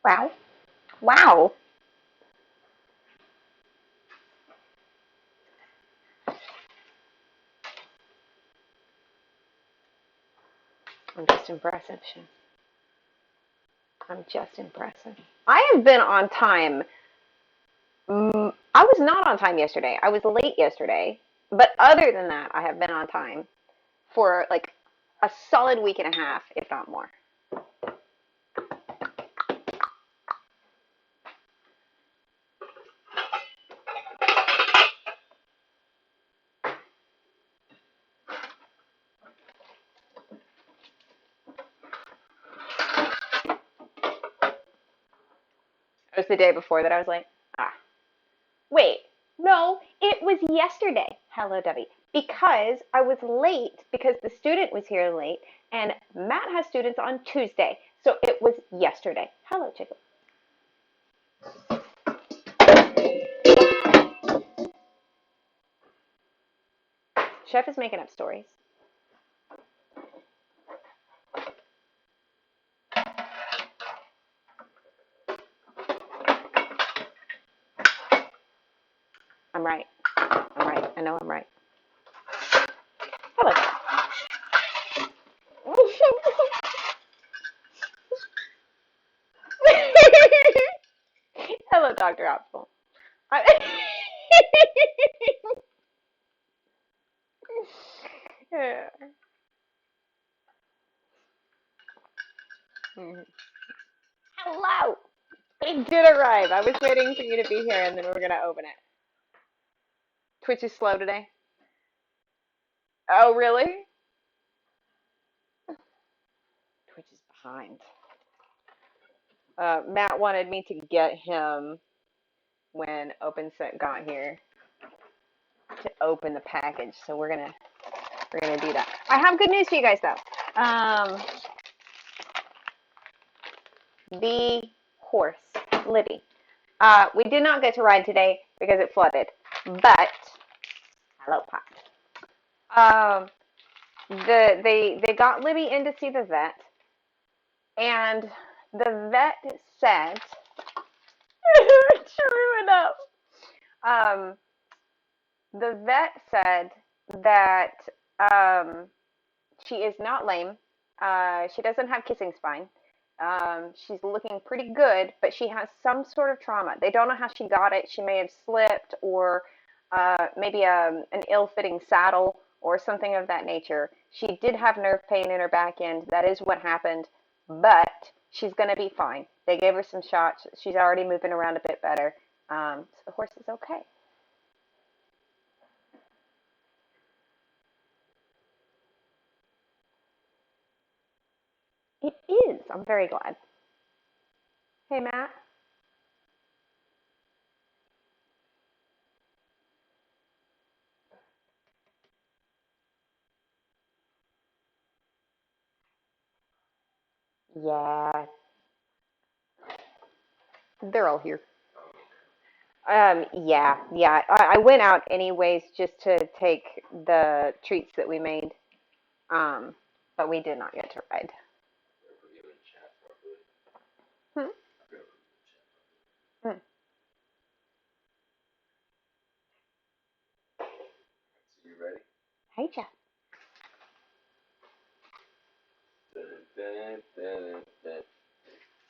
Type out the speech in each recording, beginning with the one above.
Wow. Wow. I'm just impressive, Shin. I'm just impressive. I have been on time. I was not on time yesterday. I was late yesterday. But other than that, I have been on time for like a solid week and a half, if not more. It was the day before that I was late. Ah, wait. No, it was yesterday. Hello, Debbie. Because I was late because the student was here late, and Matt has students on Tuesday. So it was yesterday. Hello, Jacob. Chef is making up stories. I'm right. I'm right. I know I'm right. Hello. Hello, Dr. Optional. Hello. It did arrive. I was waiting for you to be here and then we were going to open it. Twitch is slow today. Oh, really? Twitch is behind. Matt wanted me to get him when OpenSet got here to open the package, so we're gonna do that. I have good news for you guys though. The horse, Libby. We did not get to ride today because it flooded, but hello, Pot. They got Libby in to see the vet, and the vet said, true enough. Um, the vet said that she is not lame. She doesn't have kissing spine. She's looking pretty good, but she has some sort of trauma. They don't know how she got it. She may have slipped, or maybe an ill-fitting saddle or something of that nature. She did have nerve pain in her back end. That is what happened, but she's going to be fine. They gave her some shots. She's already moving around a bit better. So the horse is okay. It is. I'm very glad. Hey, Matt. Yeah, they're all here. Yeah. I went out anyways just to take the treats that we made. Um, but we did not get to ride. Hmm? Hmm. Hey, Jeff.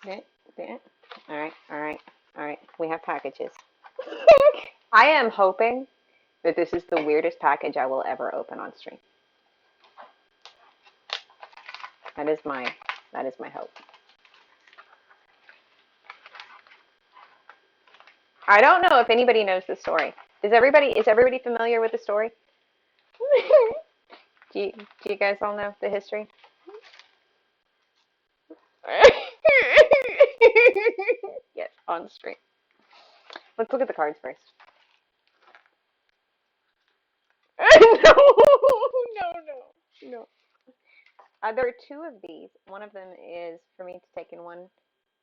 Yeah, yeah. All right. We have packages. I am hoping that this is the weirdest package I will ever open on stream. That is my that is my hope. I don't know if anybody knows the story. Is everybody familiar with the story? Do you guys all know the history? Yes, on screen. Let's look at the cards first. No, no. There are two of these. One of them is for me to take, and one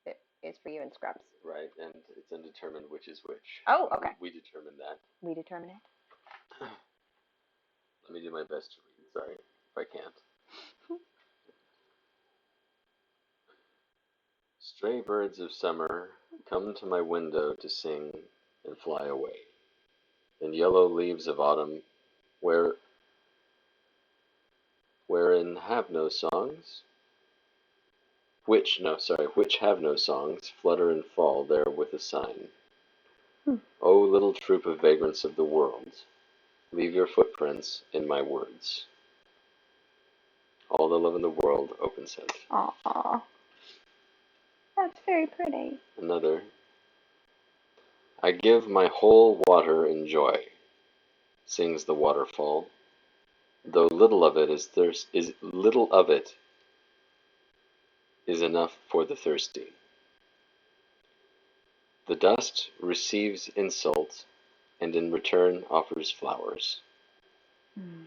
that is for you and Scrubs. Right, and it's undetermined which is which. Oh, okay. We determined that. We determine it. Let me do my best to read. Sorry if I can't. Stray birds of summer come to my window to sing and fly away. And yellow leaves of autumn, where wherein have no songs, which have no songs, flutter and fall there with a sign. Hmm. O little troop of vagrants of the world, leave your footprints in my words. All the love in the world, open sent. Aw, that's very pretty. Another. I give my whole water in joy, sings the waterfall, though little of it is enough for the thirsty. The dust receives insult, and in return offers flowers. Hmm.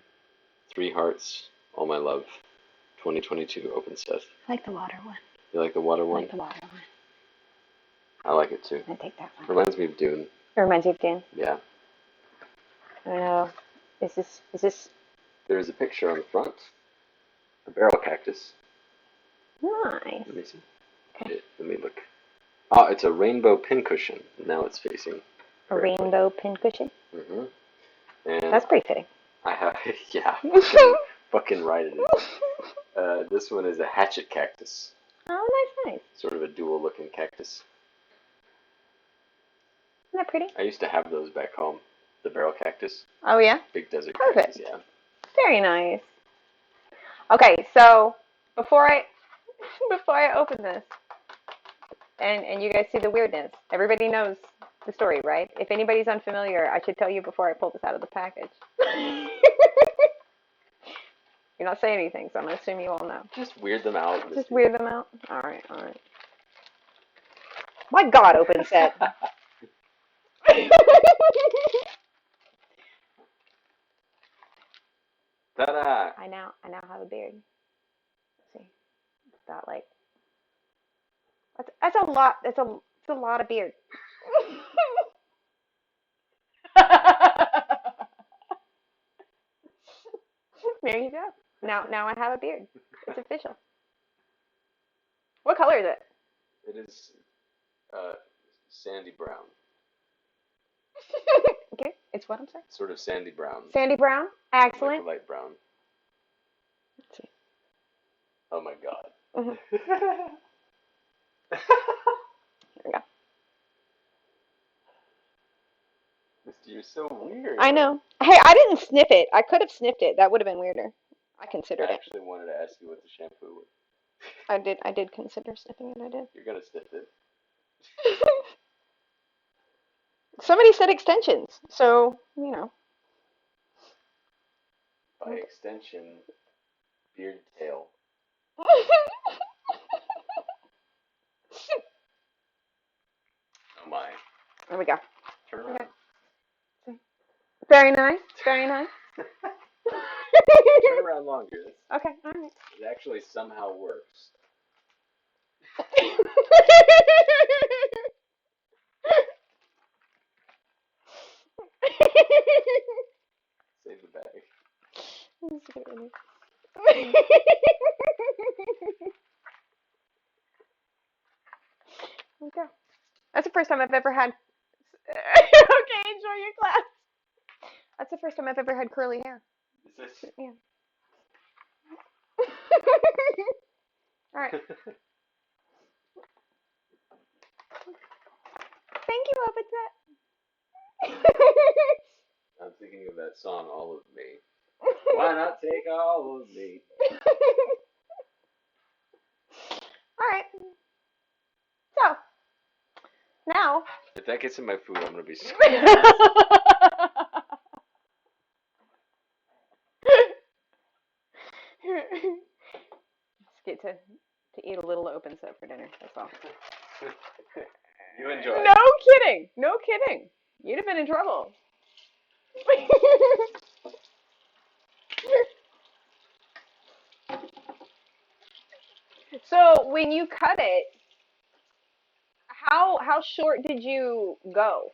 3 hearts, all my love. 2022 open set. I like the water one. You like the water I one? like the water one. I like it too. I take that one. Reminds me of Dune. It reminds you of Dan. Yeah. I know. Is this There is a picture on the front. A barrel cactus. nice? Let me see. Okay. Let me look. Ah, it's a rainbow pincushion. Now it's facing. A rainbow pincushion. Mm-hmm. And That's pretty fitting. I have, yeah, fucking right it is. This one is a hatchet cactus. Oh, nice. Sort of a dual looking cactus. Isn't that pretty? I used to have those back home. The barrel cactus. Oh yeah. Big desert Perfect. cactus, yeah. Very nice. Okay, so before I open this, and you guys see the weirdness, everybody knows the story, right? If anybody's unfamiliar, I should tell you before I pull this out of the package. You're not saying anything, so I'm gonna assume you all know. Just weird them out. Just weird them out. All right. My God, open set. Ta-da! I now have a beard. Let's see, it's got like that's a lot. It's a lot of beard. There you go. Now I have a beard. It's official. What color is it? It is sandy brown. Okay, it's what I'm saying. Sort of sandy brown. Sandy brown. Excellent. Like a light brown. Let's see. Oh my god. Mhm. Here we go. Misty, you're so weird. I know. Hey, I didn't sniff it. I could have sniffed it. That would have been weirder. I considered I it. actually wanted to ask you what the shampoo was. I did consider sniffing it. I did. You're gonna sniff it. Somebody said extensions, so you know. By extension, beard tail. Oh my. There we go. Turn around. Okay. Very nice. Very nice. Turn around longer. Okay. All right. It actually somehow works. Save the bag. Okay. That's the first time I've ever had. Okay, enjoy your class. That's the first time I've ever had curly hair. Is this? Yeah. All right. Thank you, Open Set. I'm thinking of that song, All of Me. Why not take all of me? All right. So now. If that gets in my food, I'm gonna be sick. Just get to eat a little Open Set for dinner. That's all. You enjoy. No kidding. No kidding. You'd have been in trouble. So when you cut it, how short did you go?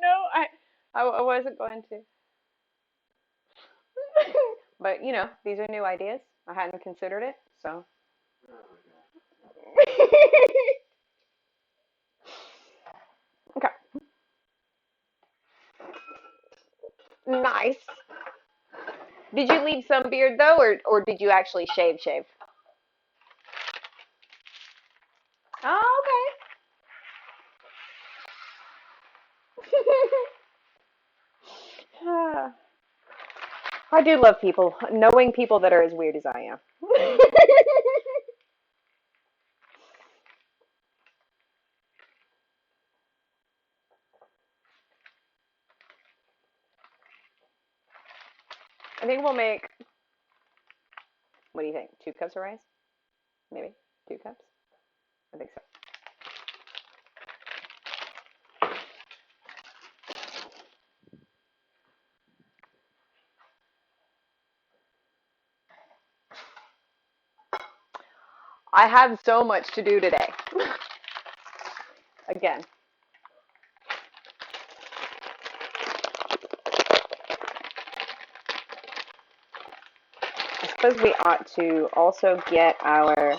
No, I wasn't going to. But these are new ideas. I hadn't considered it, so. Okay. Nice. Did you leave some beard though, or did you actually shave? Oh, okay. I do love people, knowing people that are as weird as I am. I think we'll make, what do you think? 2 cups of rice? Maybe 2 cups? I think so. I have so much to do today. Again. I suppose we ought to also get our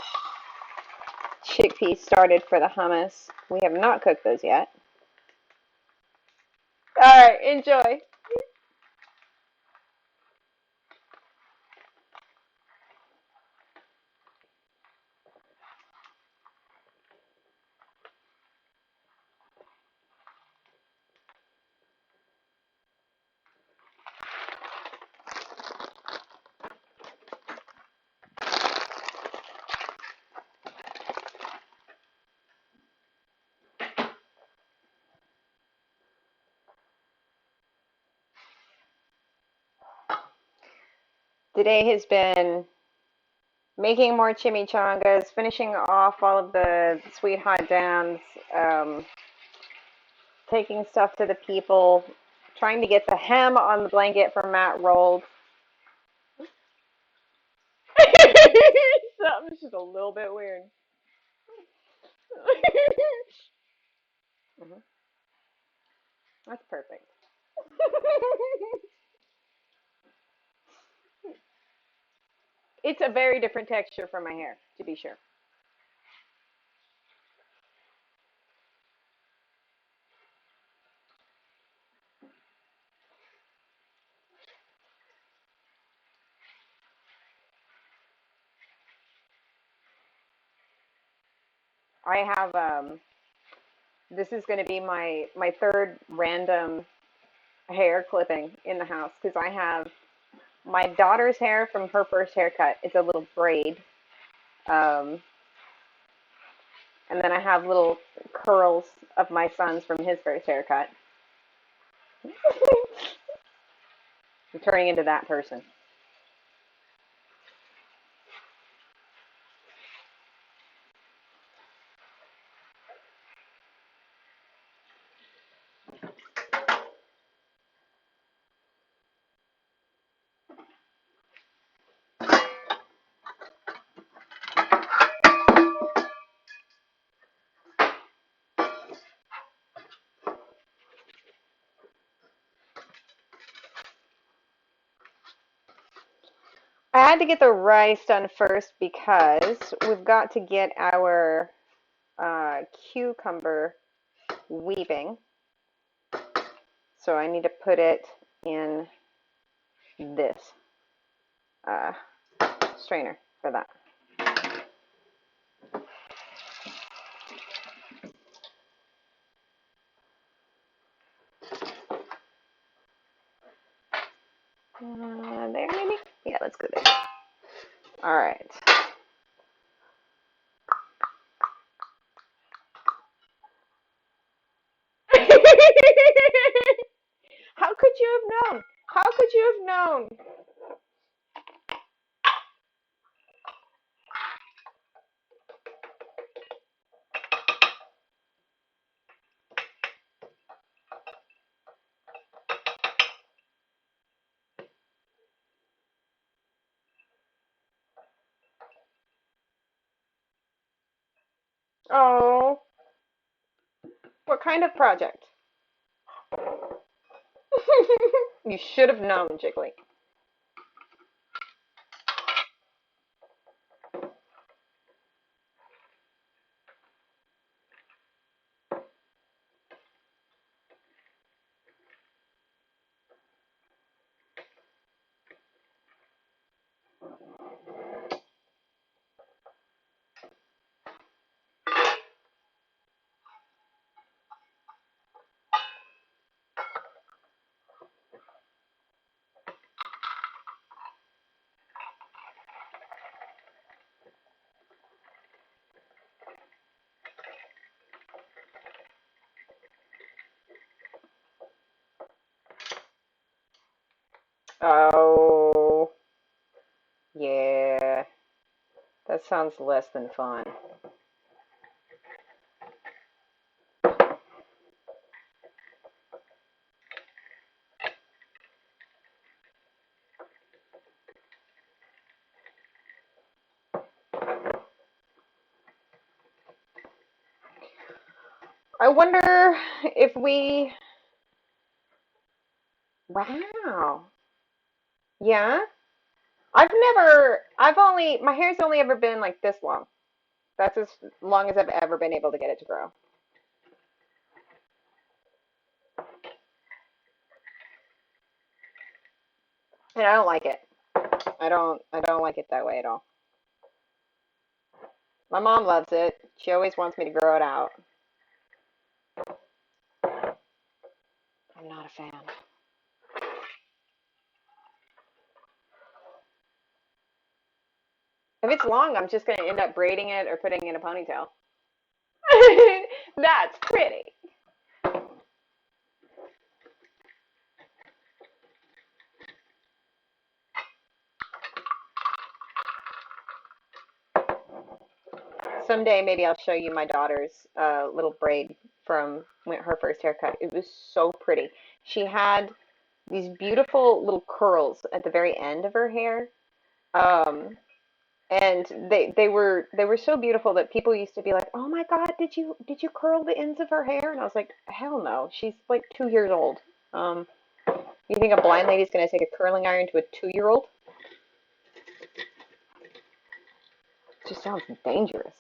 chickpeas started for the hummus. We have not cooked those yet. All right, enjoy. Today has been making more chimichangas, finishing off all of the sweet hot downs, um, taking stuff to the people, trying to get the hem on the blanket for Matt rolled. Something's just a little bit weird. Mhm. That's perfect. It's a very different texture from my hair, to be sure. I have this is going to be my third random hair clipping in the house because I have my daughter's hair from her first haircut. It's a little braid, um, and then I have little curls of my son's from his first haircut. I'm turning into that person. I had to get the rice done first because we've got to get our cucumber weeping. So I need to put it in this uh, strainer for that. There maybe? Yeah, let's go there. All right. How could you have known? How could you have known? Oh, what kind of project? You should have known, Jiggly. Oh, yeah. That sounds less than fun. I wonder if we. Wow. Yeah. My hair's only ever been like this long. That's as long as I've ever been able to get it to grow. And I don't like it. I don't like it that way at all. My mom loves it. She always wants me to grow it out. I'm not a fan. If it's long, I'm just gonna end up braiding it or putting it in a ponytail. That's pretty. Someday maybe I'll show you my daughter's little braid from her first haircut. It was so pretty. She had these beautiful little curls at the very end of her hair. Um, and they were so beautiful that people used to be like, "Oh my God, did you curl the ends of her hair?" And I was like, "Hell no, she's like 2 years old." Um, you think a blind lady's gonna take a curling iron to a 2-year-old? Just sounds dangerous.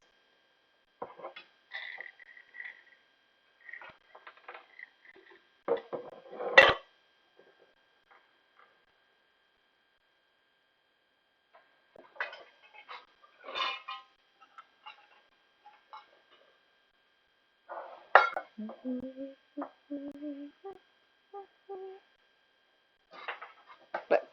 But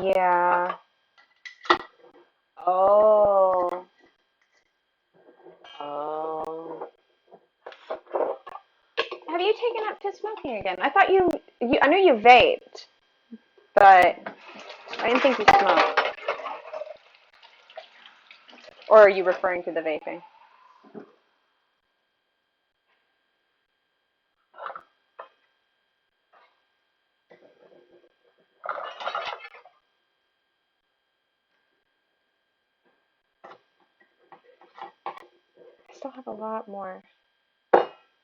yeah. Oh. Oh. Have you taken up to smoking again? I thought I knew you vaped, but I didn't think you smoked. Or are you referring to the vaping? I still have a lot more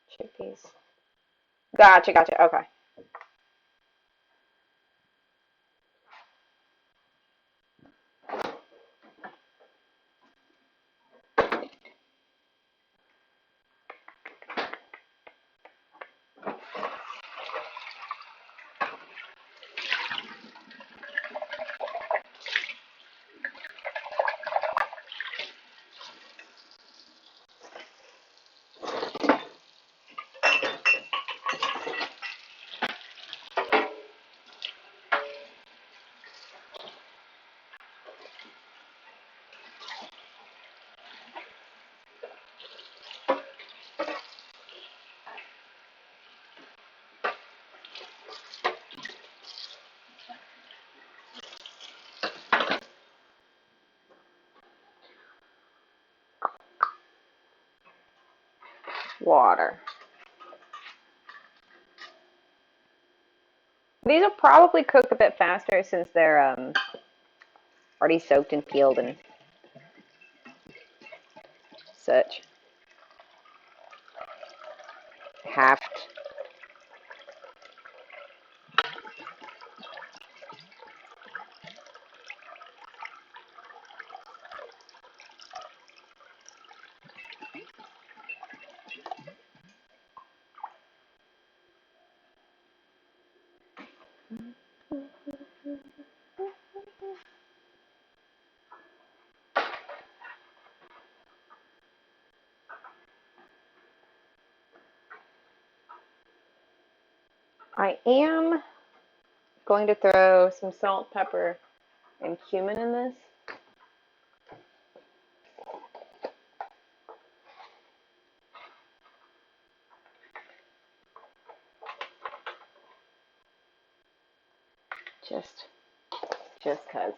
chickpeas. Gotcha, gotcha. Okay. Water. These will probably cook a bit faster since they're already soaked and peeled and such. Halved. I am going to throw some salt, pepper, and cumin in this. Just cause.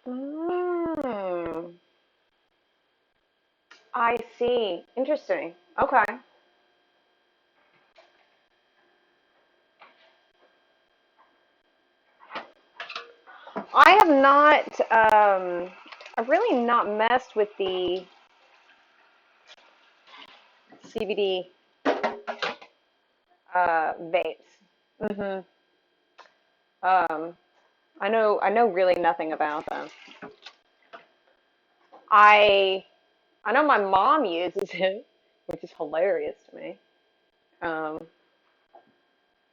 Mm, I see. Interesting. Okay. I have not. I've really not messed with the CBD vapes. Hmm. Um, I know really nothing about them. I I know my mom uses it, which is hilarious to me. Um,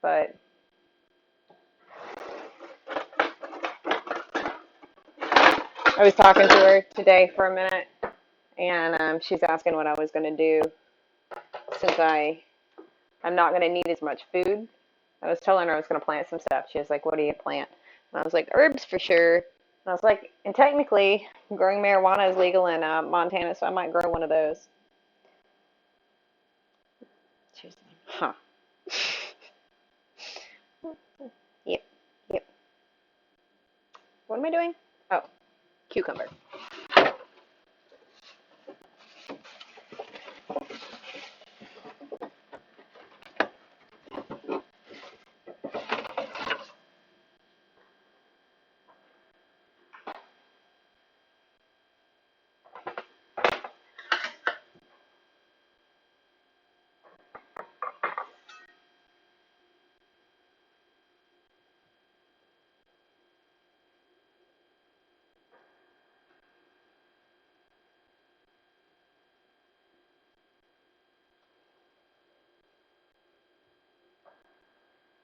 but I was talking to her today for a minute, and she's asking what I was going to do since I'm not going to need as much food. I was telling her I was going to plant some stuff. She was like, "What do you plant?" And I was like, "Herbs for sure." And I was like, "And technically, growing marijuana is legal in Montana, so I might grow one of those." She was like, "Huh." Yep, yep. What am I doing? Oh, cucumber.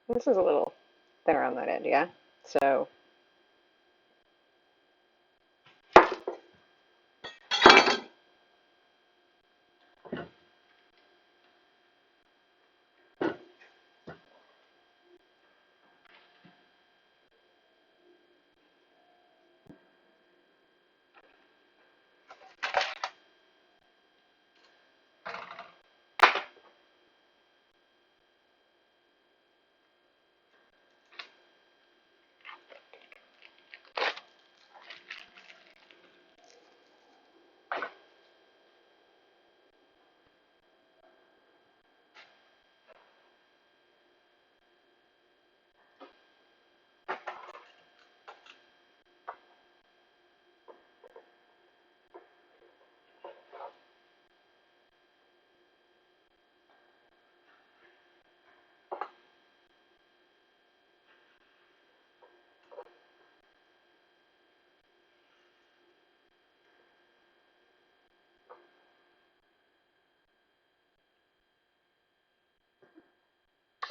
This is a little thinner on that end, yeah. So,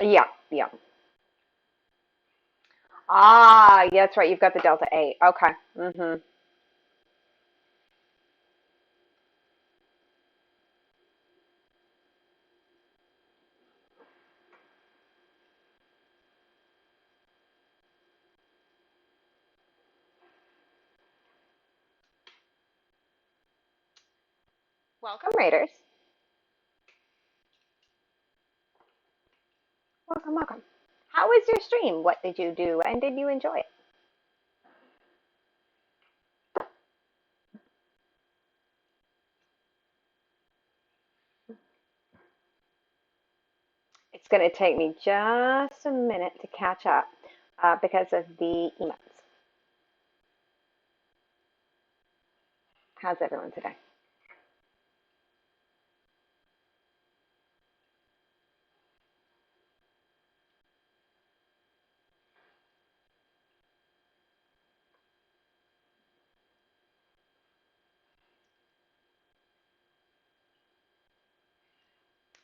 yeah, yeah. Ah, yeah, that's right. You've got the Delta 8. Okay. Mm-hmm. Welcome, Raiders. welcome, welcome. How was your stream? What did you do? And did you enjoy it? It's going to take me just a minute to catch up because of the emotes. How's everyone today?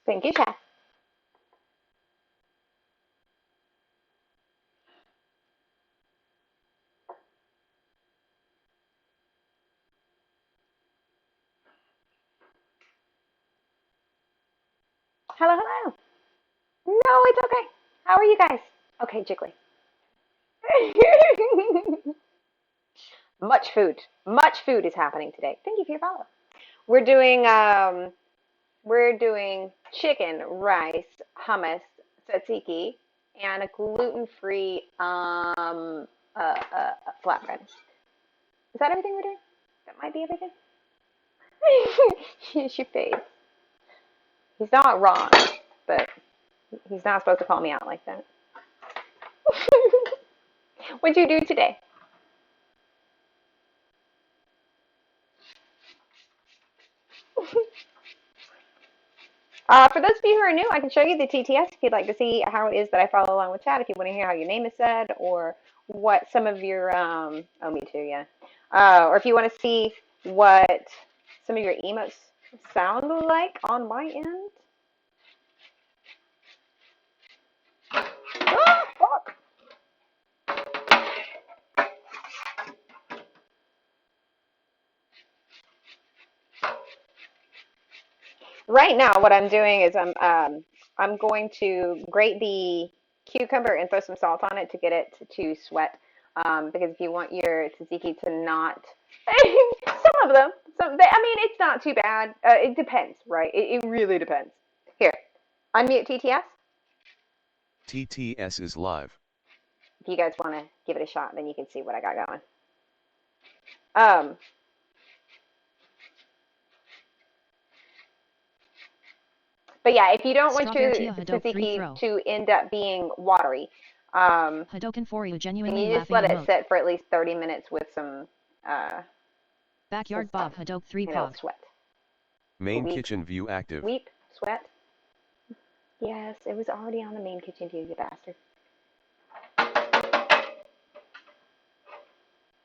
Thank you, Chad. Hello, hello. No, it's okay. How are you guys? Okay, Jiggly. Much food is happening today. Thank you for your follow. We're doing chicken, rice, hummus, tzatziki, and a gluten-free flatbread. Is that everything we're doing? That might be everything. She face. He's not wrong, but he's not supposed to call me out like that. What'd you do today? For those of you who are new, I can show you the TTS if you'd like to see how it is that I follow along with chat. If you want to hear how your name is said, or what some of your oh, me too, yeah. Or if you want to see what some of your emotes sound like on my end. Ah, fuck. Right now, what I'm doing is I'm going to grate the cucumber and throw some salt on it to get it to sweat. Because if you want your tzatziki to not, some of them, I mean, it's not too bad. It depends, right? It really depends. Here, unmute TTS. TTS is live. If you guys want to give it a shot, then you can see what I got going. But yeah, if you don't want your tzatziki to end up being watery, Hadoken for you, genuinely you just let it sit for at least 30 minutes with some Backyard Bob Hadok 3 Pog. Sweat. Main kitchen view active. Weep, sweat. Yes, it was already on the main kitchen view, you bastard.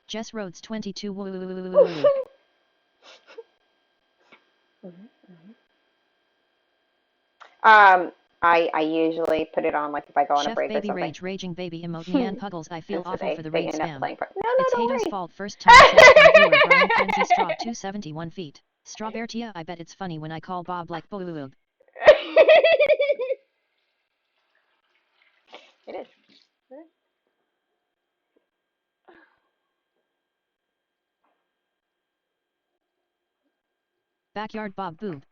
Jess Rhodes 22. I usually put it on like if I go on Chef a break baby or something. Rage raging baby emote Neanne Puggles. I feel awful for the they raid end up spam. playing no, It's don't Hado's worry. fault. First time chat from viewer Brian Frenzy Straw 271 feet. Strawbertia, I bet it's funny when I call Bob like boob. It is. Backyard Bob boob.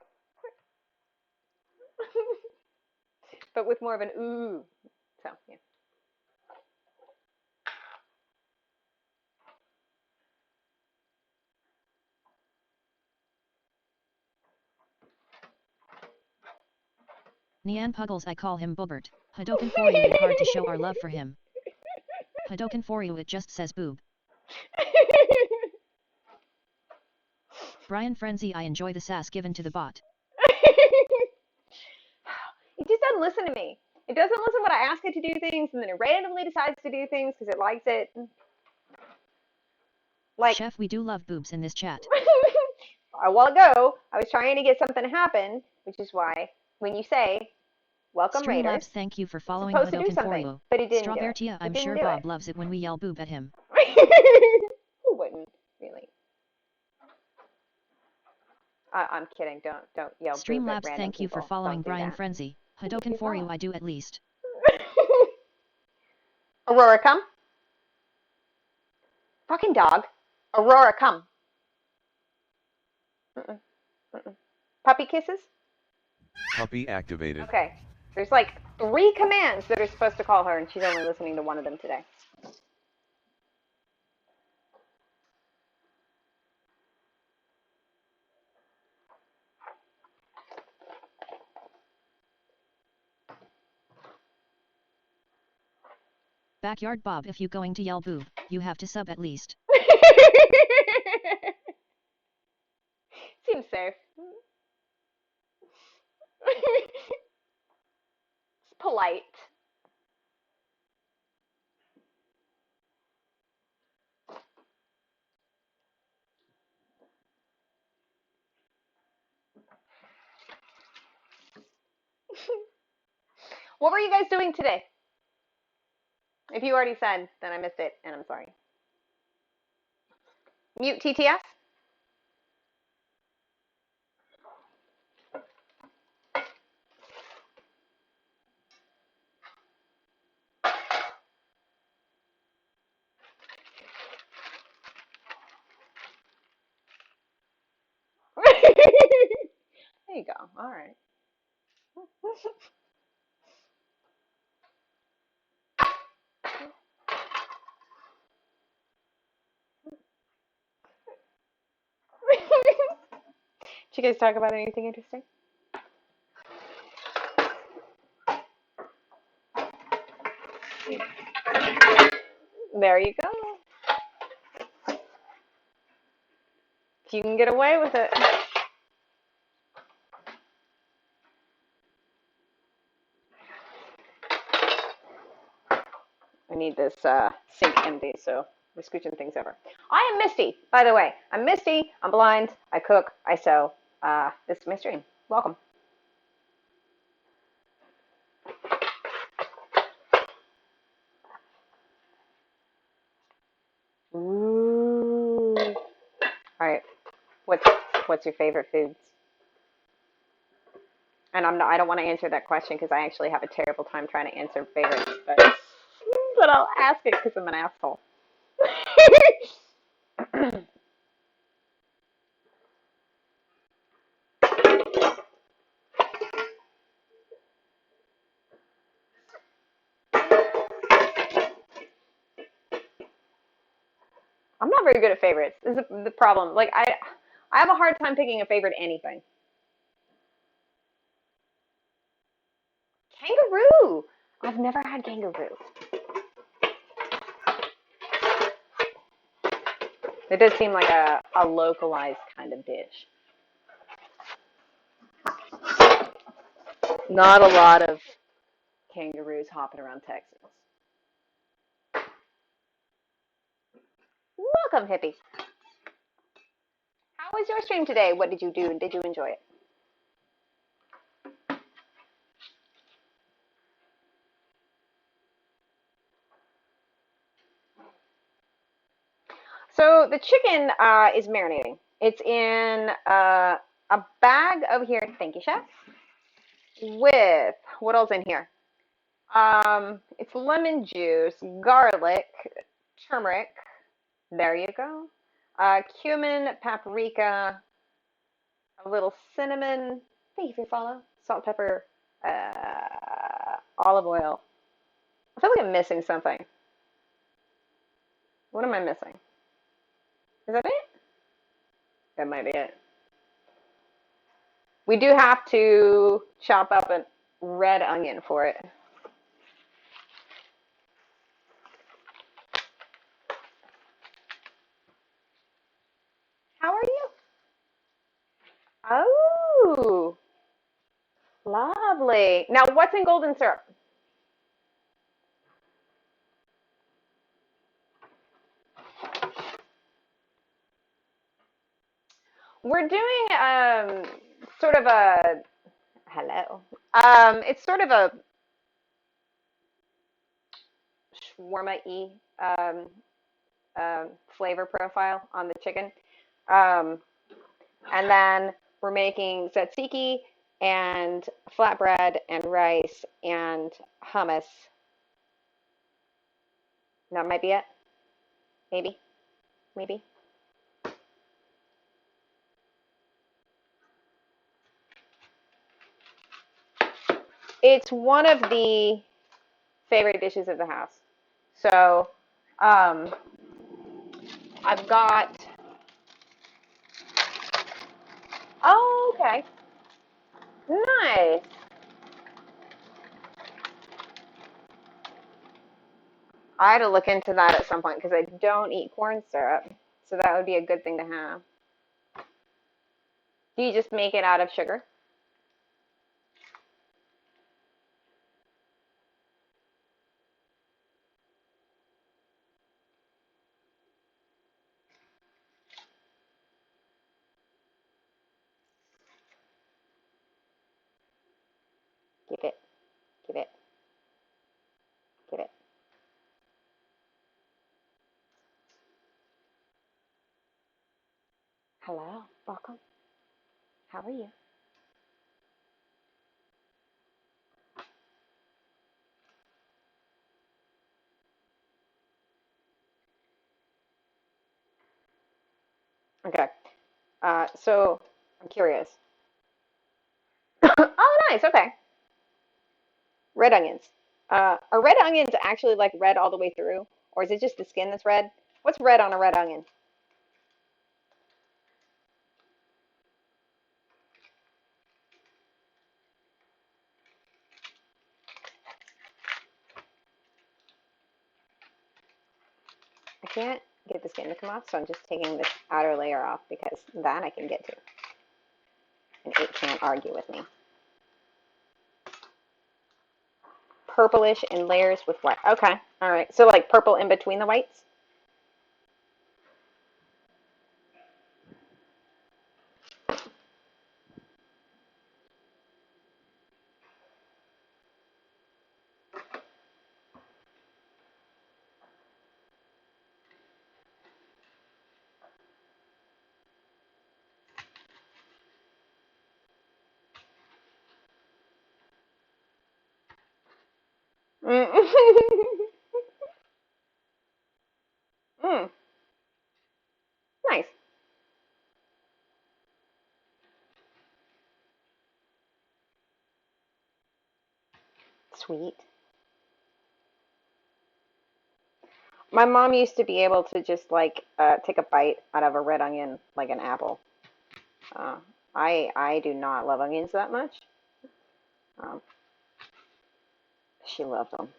But with more of an ooh. So, yeah. Neanne Puggles, I call him Boobert. Hadoken for you, it's hard to show our love for him. Hadoken for you, it just says boob. Brian Frenzy, I enjoy the sass given to the bot. It just doesn't listen to me. It doesn't listen when I ask it to do things, and then it randomly decides to do things because it likes it. Like, Chef, we do love boobs in this chat. A while ago, I was trying to get something to happen, which is why when you say welcome Streamlabs, Raiders, thank you for following supposed to do Hadoken for something, you. but it didn't do it. Strawbertia, I'm It sure didn't do Bob it. loves it when we yell boob at him. Who wouldn't, really? I'm kidding. Don't yell boob at Streamlabs, random thank you for people. following Don't do Brian that. Frenzy. Hadoken for you, I do at least. Aurora, come. Fucking dog. Aurora, come. Mm-mm. Mm-mm. Puppy kisses? Puppy activated. Okay. There's like 3 commands that are supposed to call her, and she's only listening to one of them today. Backyard Bob, if you going to yell boo, you have to sub at least. Seems safe. It's polite. What were you guys doing today? If you already said, then I missed it, and I'm sorry. Mute TTS? There you go. All right. Did you guys talk about anything interesting? There you go. If you can get away with it. I need this sink empty, so we're scooching things over. I am Misty, by the way. I'm Misty. I'm blind. I cook. I sew. This is my stream. Welcome. Ooh. All right. What's your favorite foods? And I don't want to answer that question because I actually have a terrible time trying to answer favorites, but I'll ask it because I'm an asshole. I'm not very good at favorites. This is the problem. Like I have a hard time picking a favorite anything. Kangaroo. I've never had kangaroo. It does seem like a localized kind of dish. Not a lot of kangaroos hopping around Texas. Welcome, hippie. How was your stream today? What did you do, and did you enjoy it? So the chicken is marinating. It's in a bag over here. Thank you, chef. With what else in here? It's lemon juice, garlic, turmeric. There you go. Cumin, paprika, a little cinnamon. Thank you for your follow. Salt, pepper, olive oil. I feel like I'm missing something. What am I missing? Is that it? That might be it. We do have to chop up a red onion for it. How are you? Oh, lovely. Now, what's in golden syrup? We're doing sort of a hello. It's sort of a shawarma-y flavor profile on the chicken. And then we're making tzatziki and flatbread and rice and hummus. That might be it. Maybe. Maybe. It's one of the favorite dishes of the house. So, um, I've got. Oh, okay. Nice. I had to look into that at some point because I don't eat corn syrup. So that would be a good thing to have. Do you just make it out of sugar? Give it, give it, give it. Hello, welcome. How are you? Okay. So I'm curious. Oh, nice. Okay. Red onions. Are red onions actually like red all the way through, or is it just the skin that's red? What's red on a red onion? I can't get the skin to come off, so I'm just taking this outer layer off because that I can get to, and it can't argue with me. Purplish in layers with white. Okay, all right. So like purple in between the whites. Mm. Mm. Nice. Sweet. My mom used to be able to just like take a bite out of a red onion like an apple. Uh, I do not love onions that much. Um, she loved them.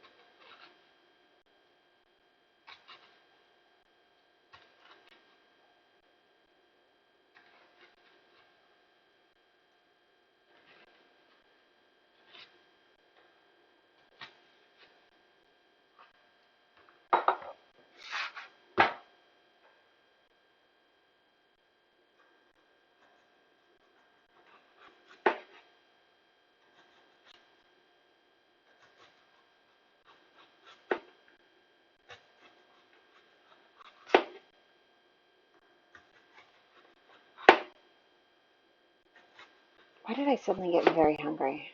Why did I suddenly get very hungry?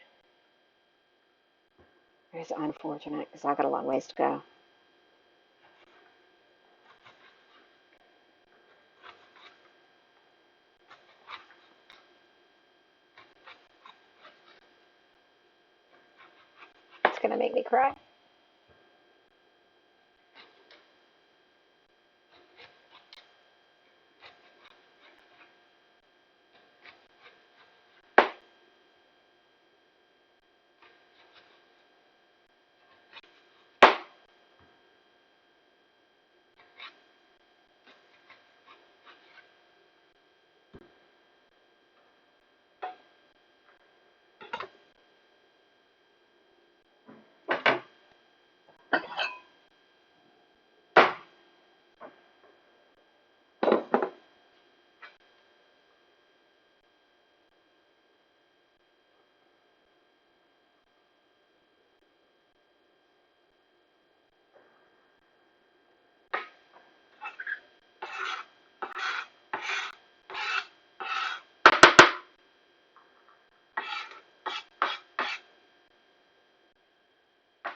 It's unfortunate because I got a long ways to go. It's gonna make me cry.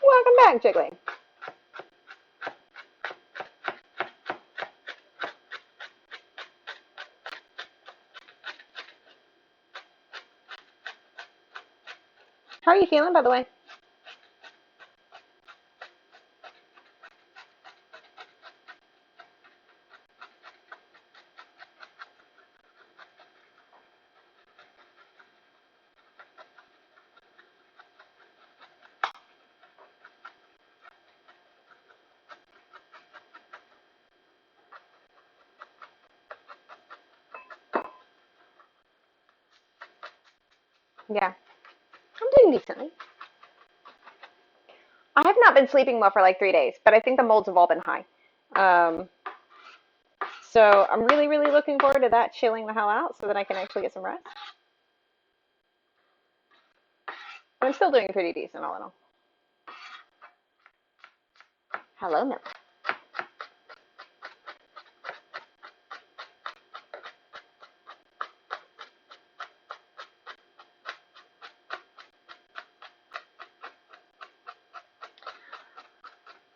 Welcome back, Jiggly. How are you feeling, by the way? Yeah, I'm doing decently. I have not been sleeping well for like 3 days, but I think the molds have all been high. Um, so I'm really, really looking forward to that chilling the hell out so that I can actually get some rest. But I'm still doing pretty decent all in all. Hello, Milk.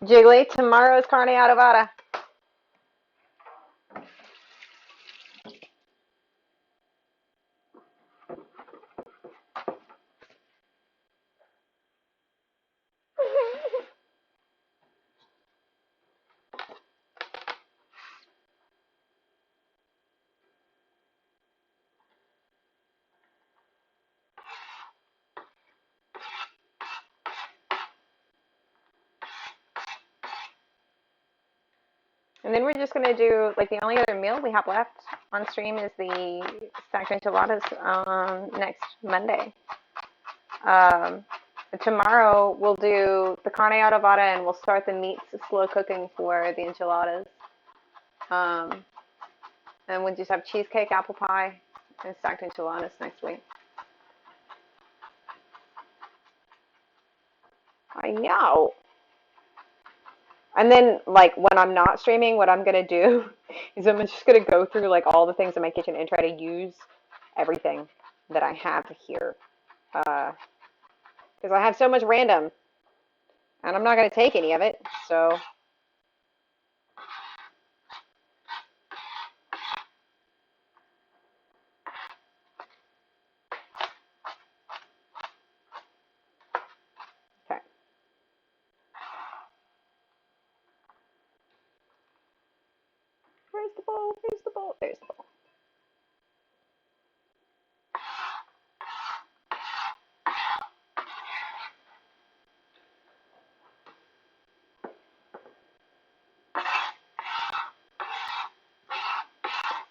Jiggly, tomorrow's carne adobada. And then we're just gonna do like the only other meal we have left on stream is the stacked enchiladas next Monday. Um, Tomorrow we'll do the carne adobada and we'll start the meats slow cooking for the enchiladas. Um, and we'll just have cheesecake, apple pie, and stacked enchiladas next week. I know. And then, like, when I'm not streaming, what I'm gonna do is I'm just gonna go through like all the things in my kitchen and try to use everything that I have here. Because I have so much random, and I'm not gonna take any of it. So, okay. Where's the bowl? Where's the bowl? There's the bowl.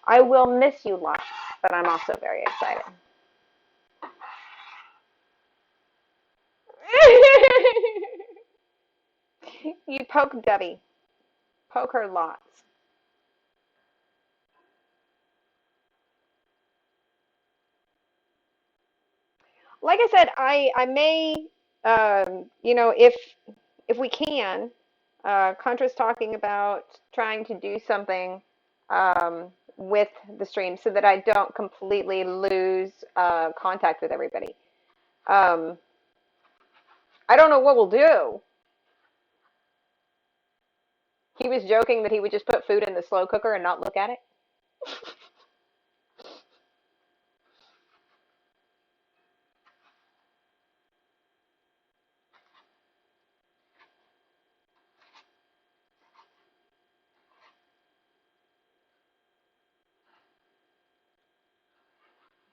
I will miss you lots, but I'm also very excited. You poke Debbie. Poke her lots. Like I said, I may, if we can, Contra's talking about trying to do something with the stream so that I don't completely lose contact with everybody. Um, I don't know what we'll do. He was joking that he would just put food in the slow cooker and not look at it.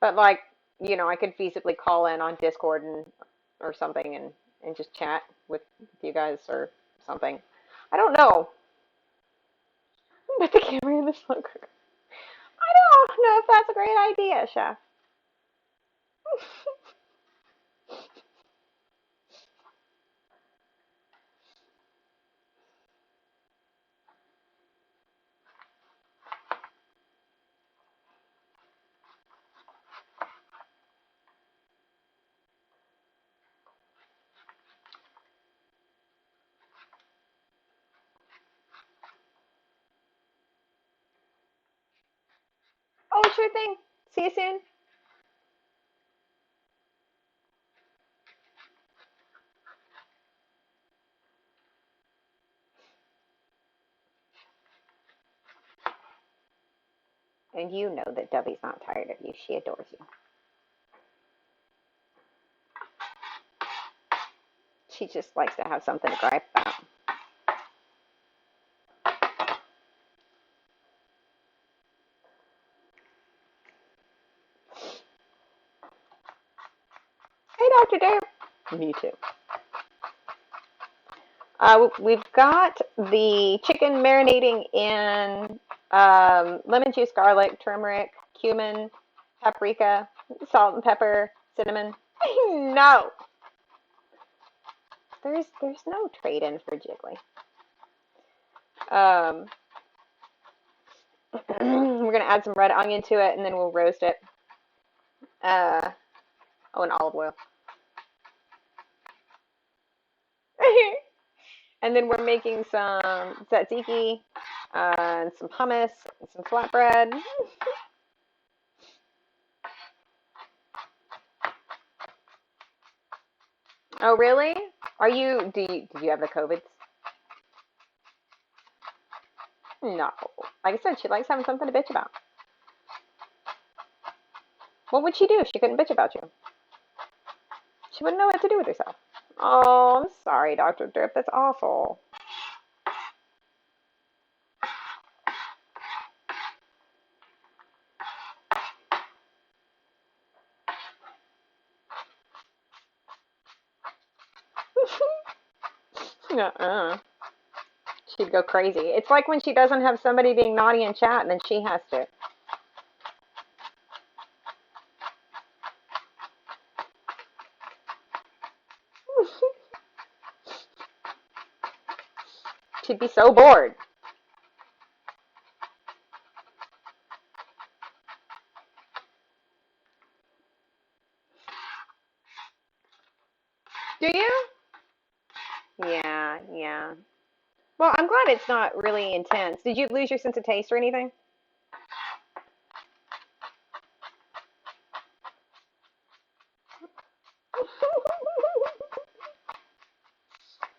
But like, I could feasibly call in on Discord and or something and just chat with you guys or something. I don't know. Put the camera in the slow cooker. I don't know if that's a great idea, Chef. Oh, sure thing. See you soon. And you know that Debbie's not tired of you. She adores you. She just likes to have something to gripe about. Hey, Dr. Derp. Me too. We've got the chicken marinating in lemon juice, garlic, turmeric, cumin, paprika, salt and pepper, cinnamon. No, there's no trade-in for Jiggly. We're gonna add some red onion to it, and then we'll roast it. Oh, and olive oil. And then we're making some tzatziki, and some hummus, and some flatbread. Oh, really? Do you have the COVID? No. Like I said, she likes having something to bitch about. What would she do if she couldn't bitch about you? She wouldn't know what to do with herself. Oh, I'm sorry, Dr. Drip. That's awful. Uh-uh. She'd go crazy. It's like when she doesn't have somebody being naughty in chat and then she has to. She'd be so bored. Do you? Yeah, yeah. Well, I'm glad it's not really intense. Did you lose your sense of taste or anything?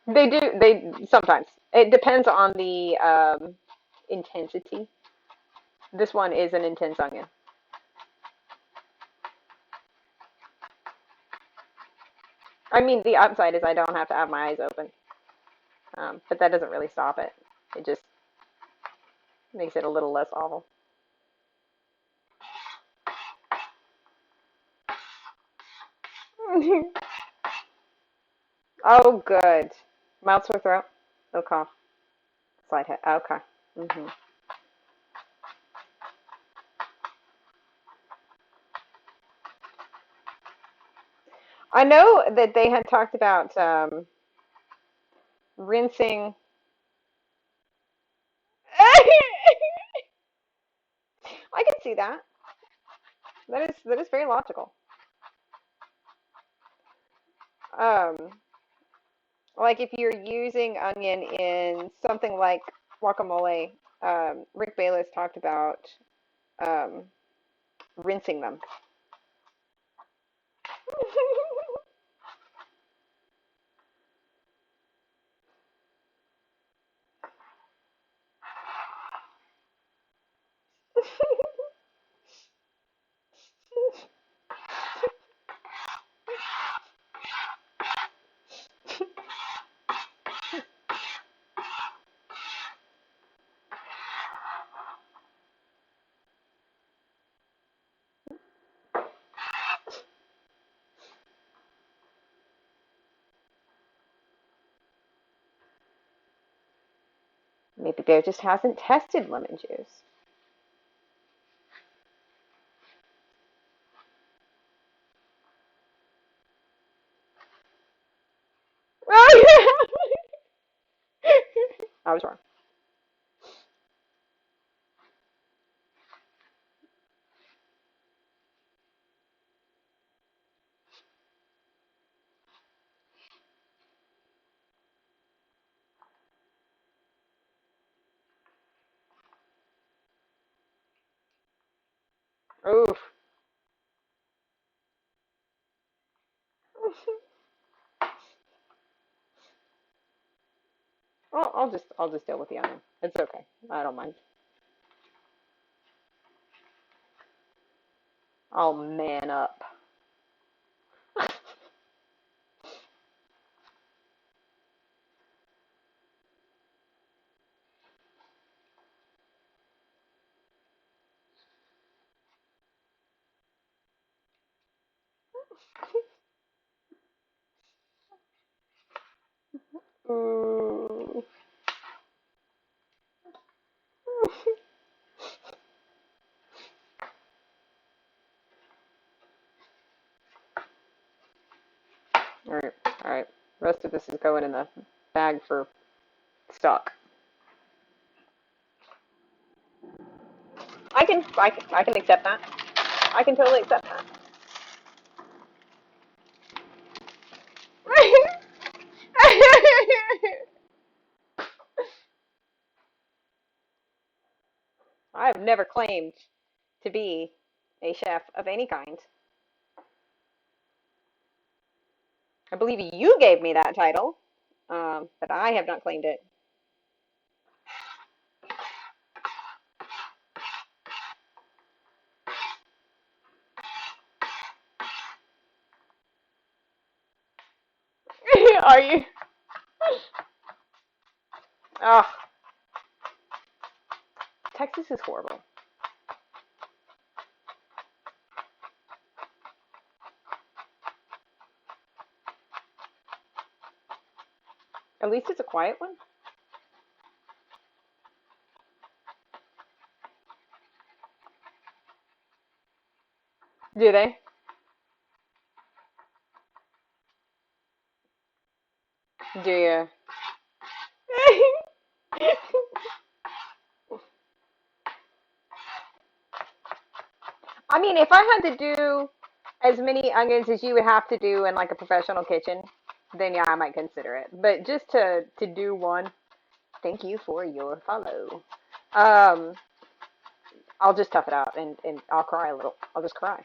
They do. They sometimes. It depends on the intensity. This one is an intense onion. I mean, the upside is I don't have to have my eyes open, but that doesn't really stop it. It just makes it a little less awful. Oh, good. Mild sore throat. No cough. Slight head. Okay. hmm I know that they had talked about rinsing. I can see that. That is very logical. Um, like if you're using onion in something like guacamole, Rick Bayless talked about um, rinsing them. Maybe Bear just hasn't tested lemon juice. I was wrong. Oof. I'll just deal with the onion. It's okay. I don't mind. I'll man up. Ooh. Alright, alright. The rest of this is going in the bag for stock. I can accept that. I can totally accept that. I have never claimed to be a chef of any kind. I believe you gave me that title, but I have not claimed it. Are you? Oh, Texas is horrible. At least it's a quiet one. Do they? Do you? I mean, if I had to do as many onions as you would have to do in like a professional kitchen, then yeah, I might consider it. But just to do one, thank you for your follow. Um, I'll just tough it out and I'll cry a little. I'll just cry.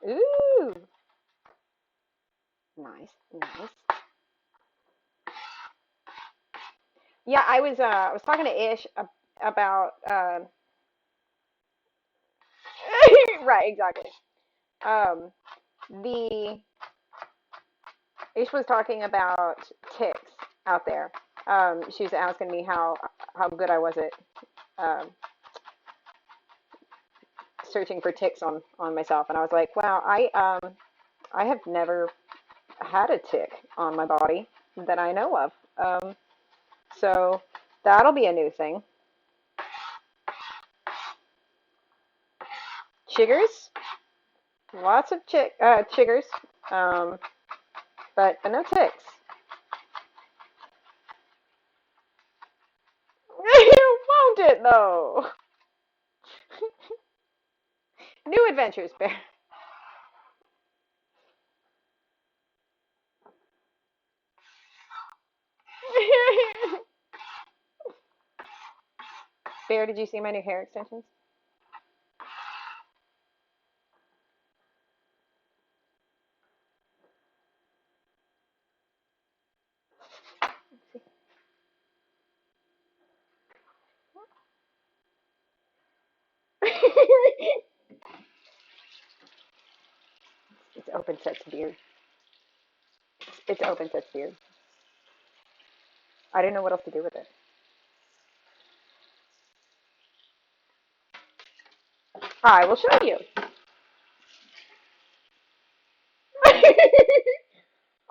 Ooh, nice, nice. Yeah, I was talking to Ish about right, exactly. Um, the Ish was talking about ticks out there. She was asking me how good I was at um, searching for ticks on myself, and I was like, wow, I have never had a tick on my body that I know of. So that'll be a new thing. Chiggers, lots of chiggers, um, but no ticks. Won't it though? New adventures, Bear. Bear, did you see my new hair extensions? It's open set's beard. It's open set's beard. I didn't know what else to do with it. I will show you.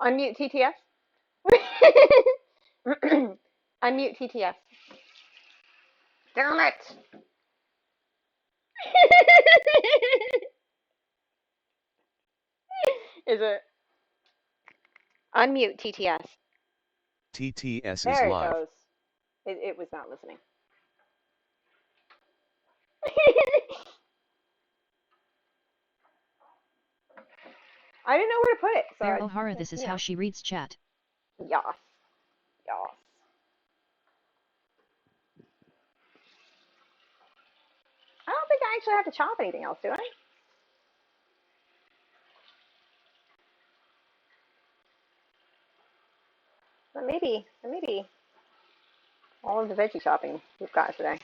Unmute TTS. Unmute TTS. Damn it. Is it? Unmute TTS. TTS is There it live. goes. It was not listening. I didn't know where to put it. So Bear O'Hara, this is how she reads chat. Yas. Yas. I don't think I actually have to chop anything else, do I? But maybe all of the veggie chopping we've got today.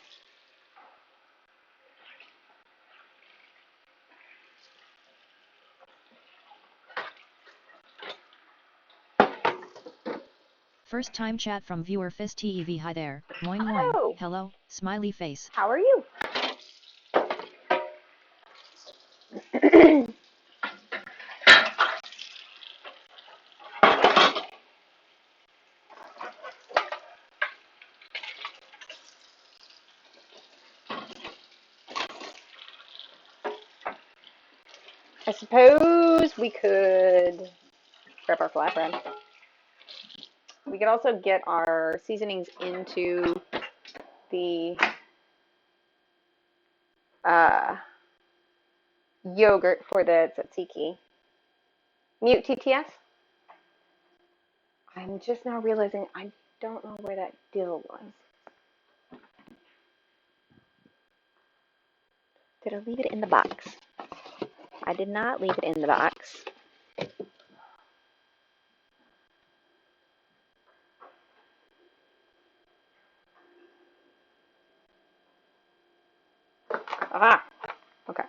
First time chat from viewer Fist TEV. Hi there. Moin moin. Hello. Hello. Smiley face. How are you? I suppose we could grab our flatbread. We could also get our seasonings into the uh, yogurt for the tzatziki. Mute TTS. I'm just now realizing I don't know where that dill was. Did I leave it in the box? I did not leave it in the box. Ah, okay.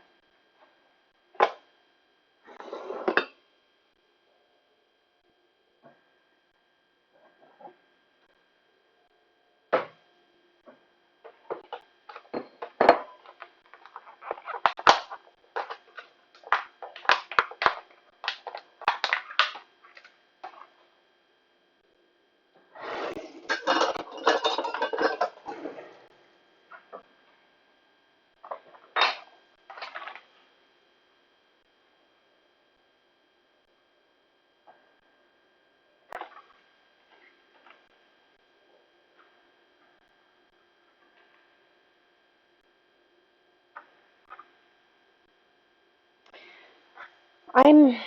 I'm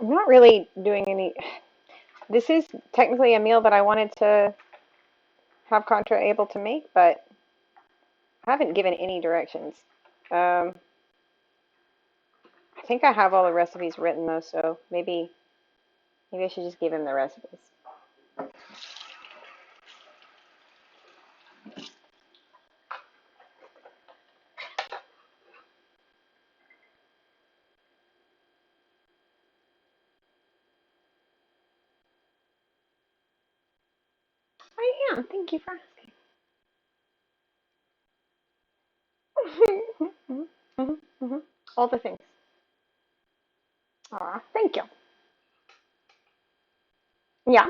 not really doing any. This is technically a meal that I wanted to have Contra able to make, but I haven't given any directions. I think I have all the recipes written though, so maybe I should just give him the recipes. I am. Thank you for asking. All the things. Aw, thank you. Yeah.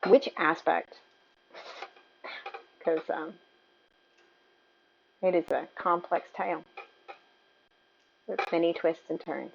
Which aspect? Because it is a complex tale with many twists and turns.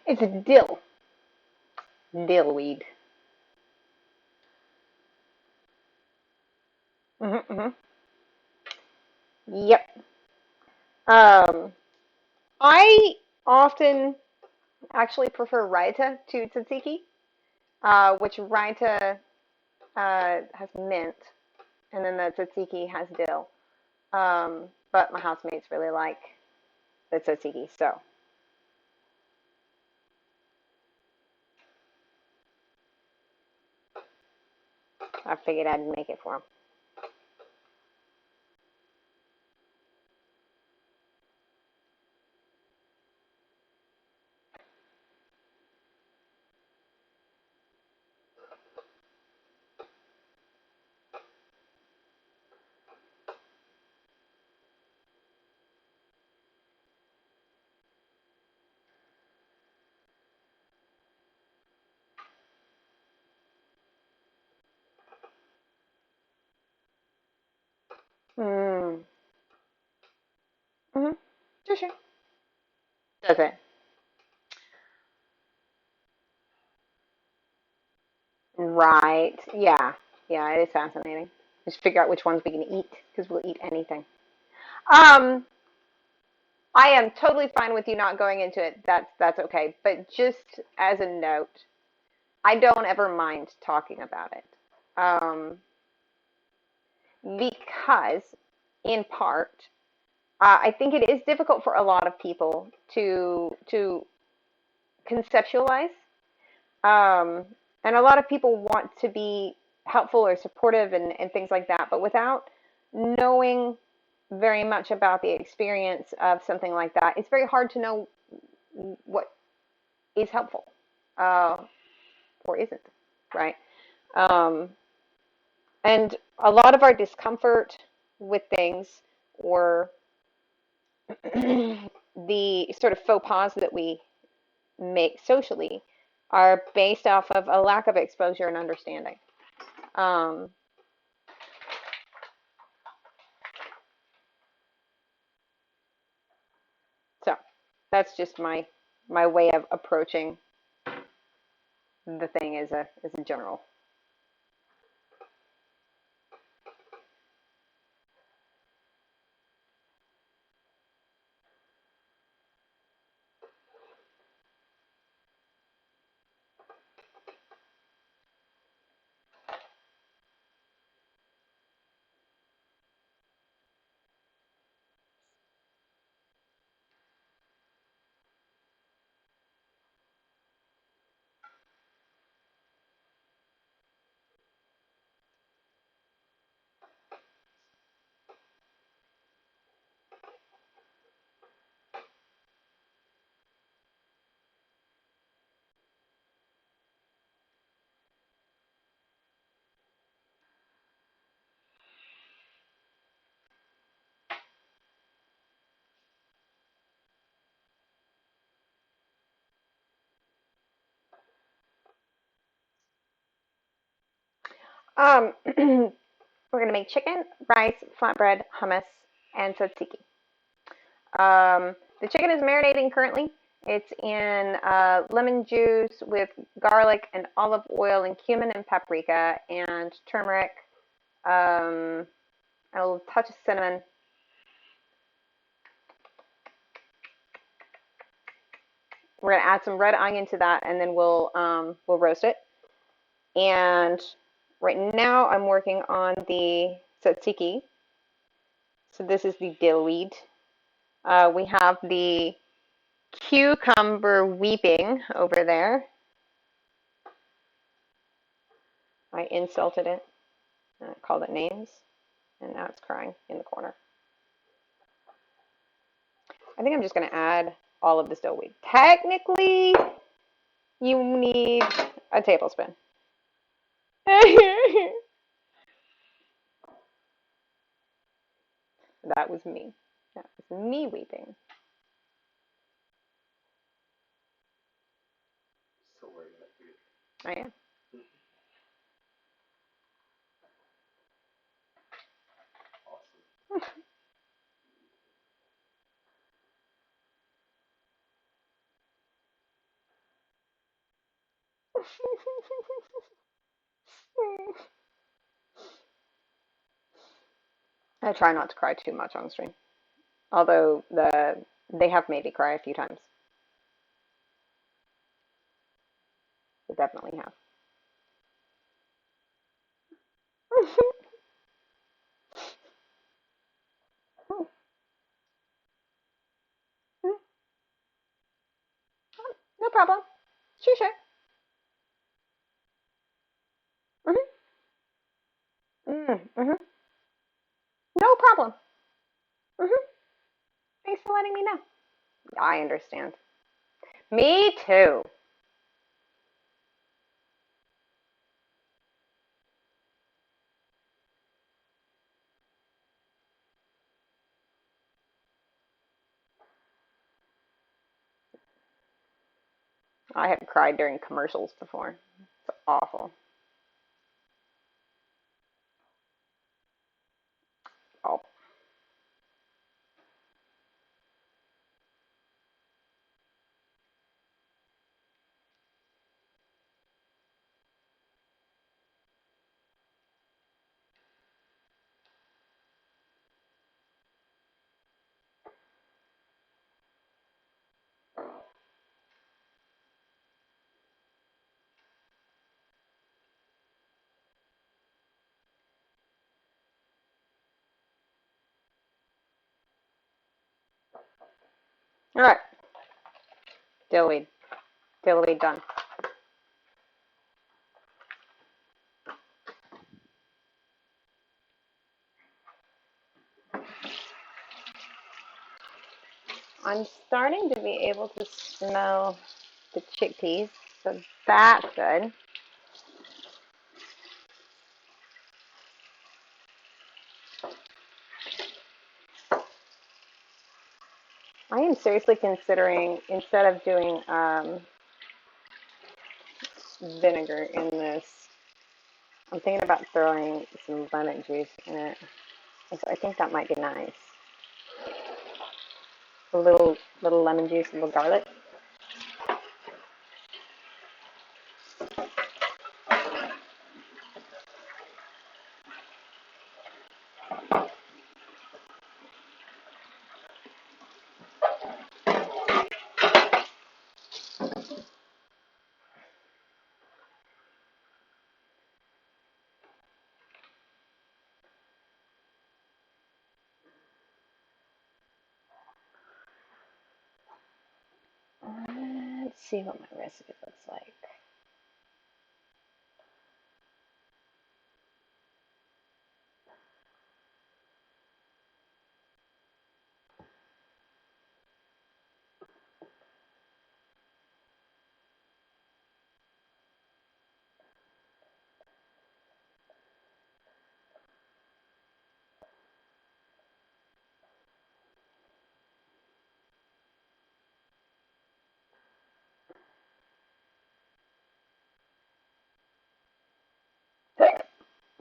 It's a dillweed. Mm-hmm. Yep. I often actually prefer raita to tzatziki, which raita has mint, and then the tzatziki has dill. But my housemates really like the tzatziki, so I figured I'd make it for them. Mm-hmm. Sure, sure. Does it? Right. Yeah. Yeah, it is fascinating. Just figure out which ones we can eat because we'll eat anything. Um, I am totally fine with you not going into it. That's okay. But just as a note, I don't ever mind talking about it. Because in part, I think it is difficult for a lot of people to conceptualize. Um, and a lot of people want to be helpful or supportive and things like that, but without knowing very much about the experience of something like that, it's very hard to know what is helpful uh, or isn't, right? Um, and a lot of our discomfort with things or the sort of faux pas that we make socially are based off of a lack of exposure and understanding. Um, so that's just my way of approaching the thing as a general. We're gonna make chicken, rice, flatbread, hummus, and tzatziki. The chicken is marinating currently. It's in lemon juice with garlic and olive oil and cumin and paprika and turmeric, um, and a little touch of cinnamon. We're gonna add some red onion to that, and then we'll roast it. And right now, I'm working on the tzatziki. So this is the dill weed. We have the cucumber weeping over there. I insulted it, called it names, and now it's crying in the corner. I think I'm just going to add all of the dill weed. Technically, you need a tablespoon. That was me. That was me weeping. So worried about you. I am. Awesome. I try not to cry too much on stream, although they have made me cry a few times. definitely have. No problem. Sure, sure. Mm-hmm. No problem. hmm Thanks for letting me know. I understand. Me too. I have cried during commercials before. It's awful. Oh. All right. Dillweed. Dillweed done. I'm starting to be able to smell the chickpeas, so that's good. I am seriously considering, instead of doing vinegar in this, I'm thinking about throwing some lemon juice in it. I think that might be nice. A little lemon juice, a little garlic. Let's see what my recipe looks like.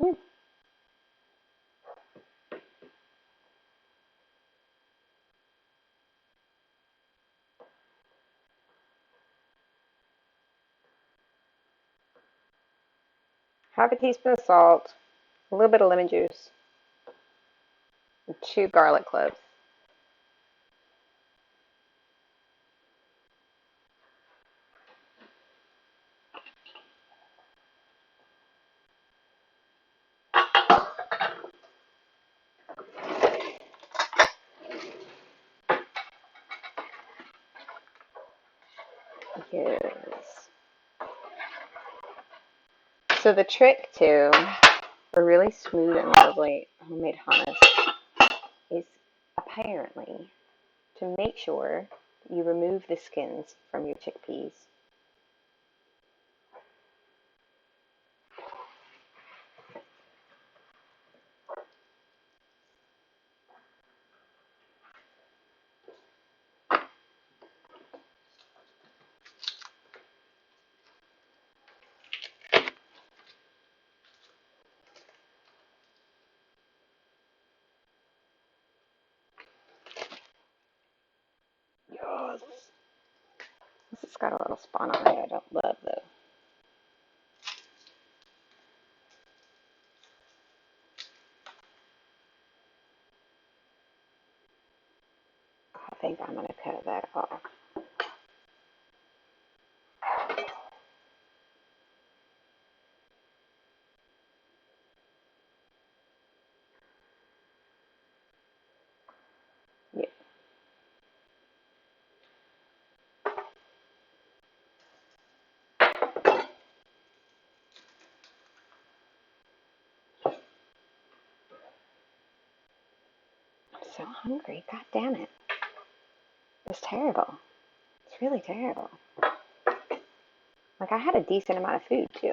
Mm. Half a teaspoon of salt, a little bit of lemon juice, and 2 garlic cloves. Yes. So the trick to a really smooth and lovely homemade hummus is apparently to make sure you remove the skins from your chickpeas. Yes. This has got a little spawn on it I don't love though. I think I'm going to cut that off. so hungry. God damn it. It's terrible. It's really terrible. Like, I had a decent amount of food, too.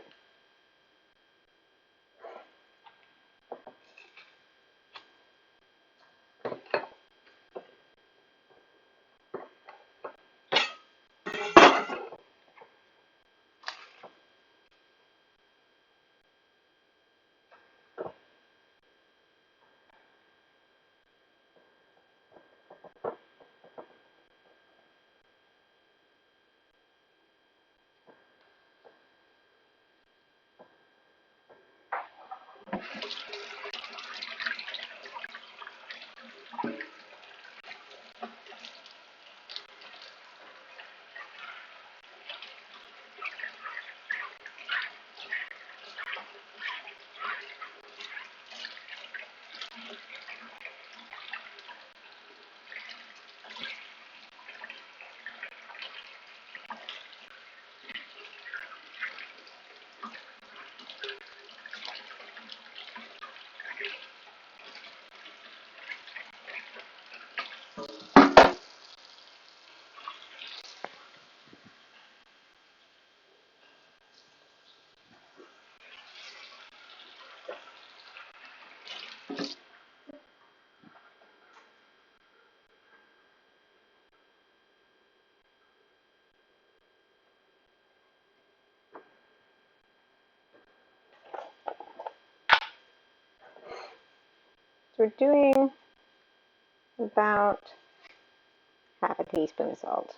So we're doing about half a teaspoon of salt.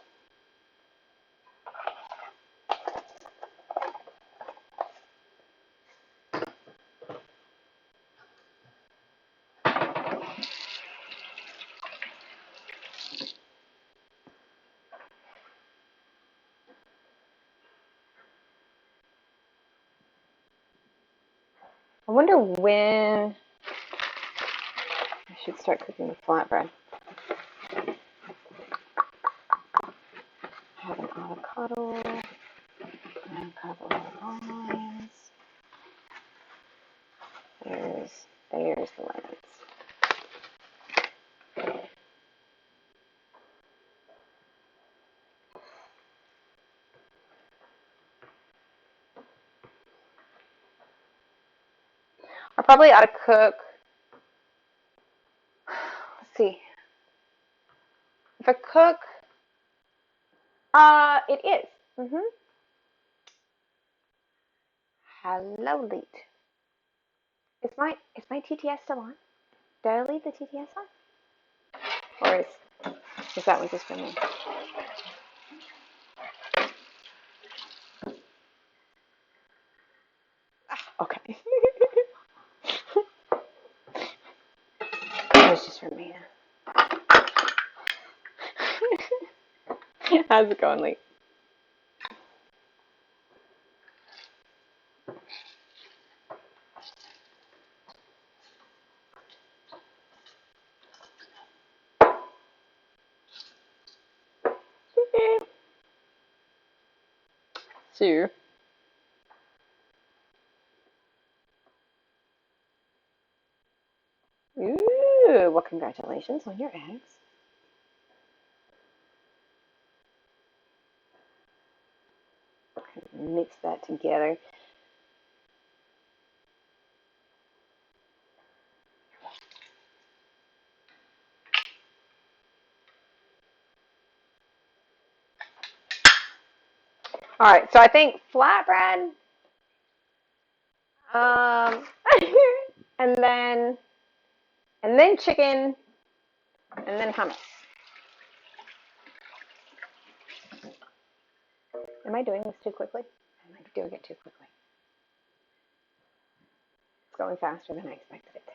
I wonder when I should start cooking the flatbread. I have an avocado, and a couple of onions. There's the lemons. I probably ought to cook. Let's see. If I cook, it is. Hello, Leet. Is my TTS still on? Did I leave the TTS on? Or is that one just for me? Okay. That was just for me. How's it going, Lee? Sue. Ooh, well, congratulations on your eggs. Mix that together. All right, so I think flatbread, and then chicken, and then hummus. Am I doing this too quickly? Am I doing it too quickly? It's going faster than I expected it to.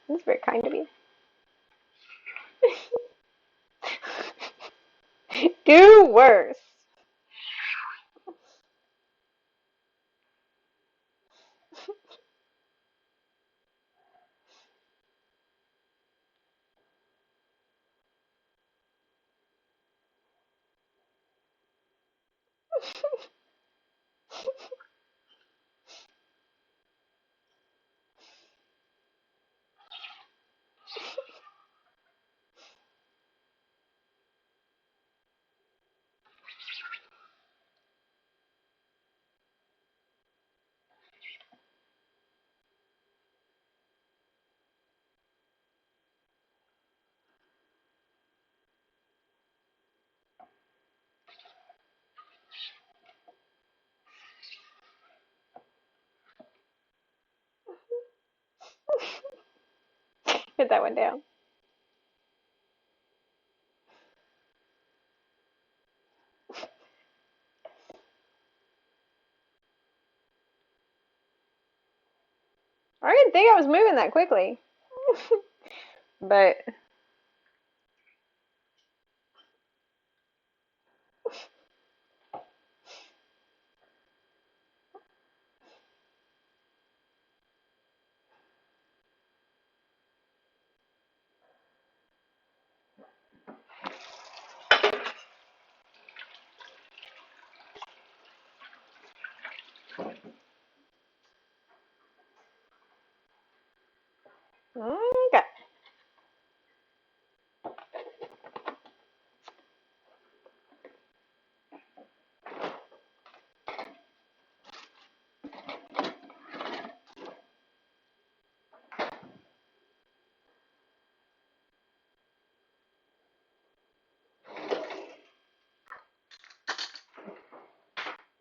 That's very kind of you. do worse. Put that one down. I didn't think I was moving that quickly. But okay.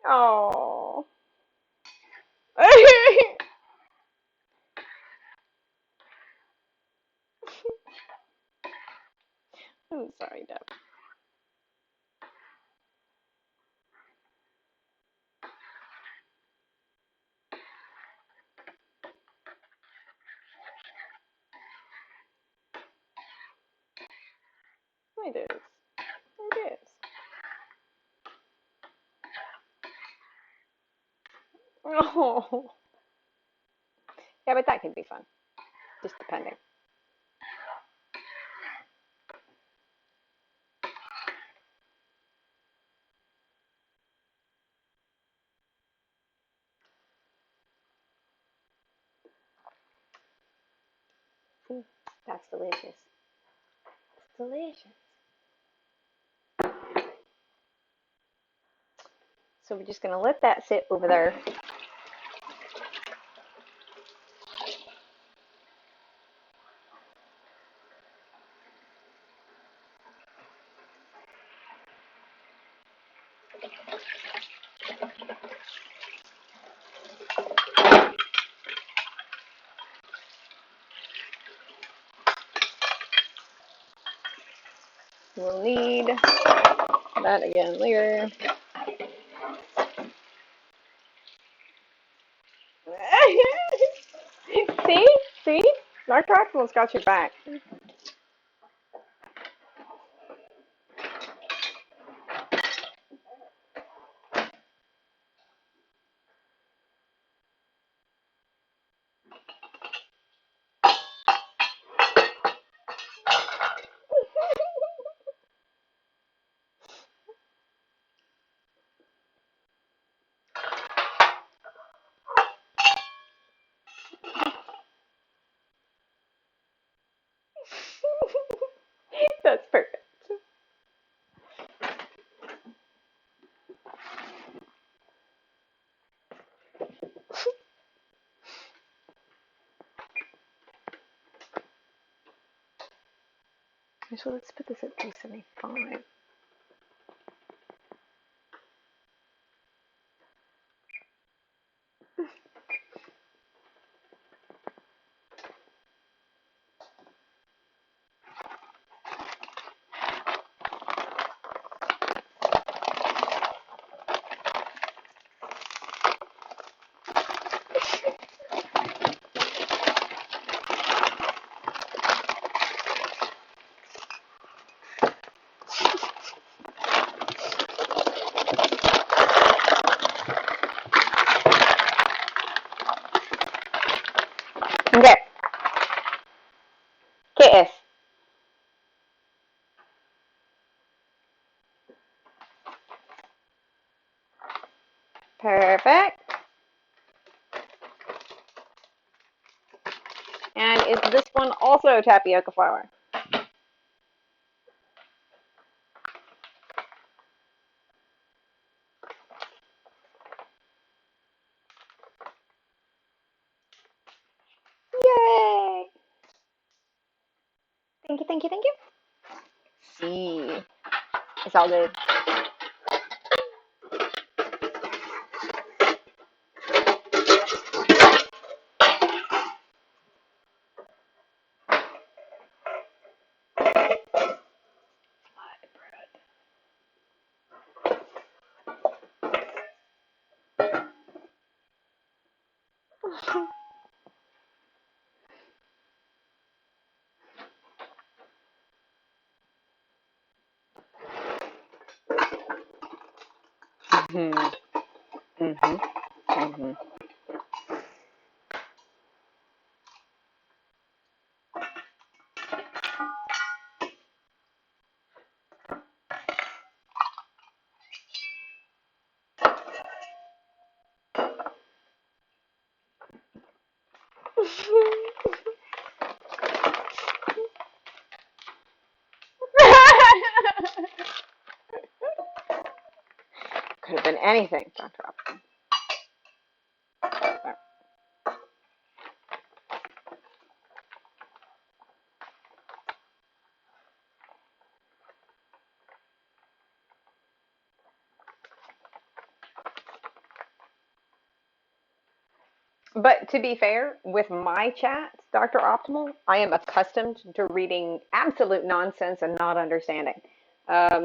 Oh. I'm sorry, Deb. It is. It is. Oh. Yeah, but that could be fun. Just depending. That's delicious. It's delicious. So we're just going to let that sit over there. We'll need that again later. See? See? Our tractable's got your back. That's perfect. So let's put this at 275. ¿Qué es? Perfect. And is this one also tapioca flour? Yay! Thank you, thank you, thank you. Sí, it's all good. Mhm, mhm, mhm. Could have been anything, Dr. Option. But to be fair, with my chats, Dr. Optimal, I am accustomed to reading absolute nonsense and not understanding.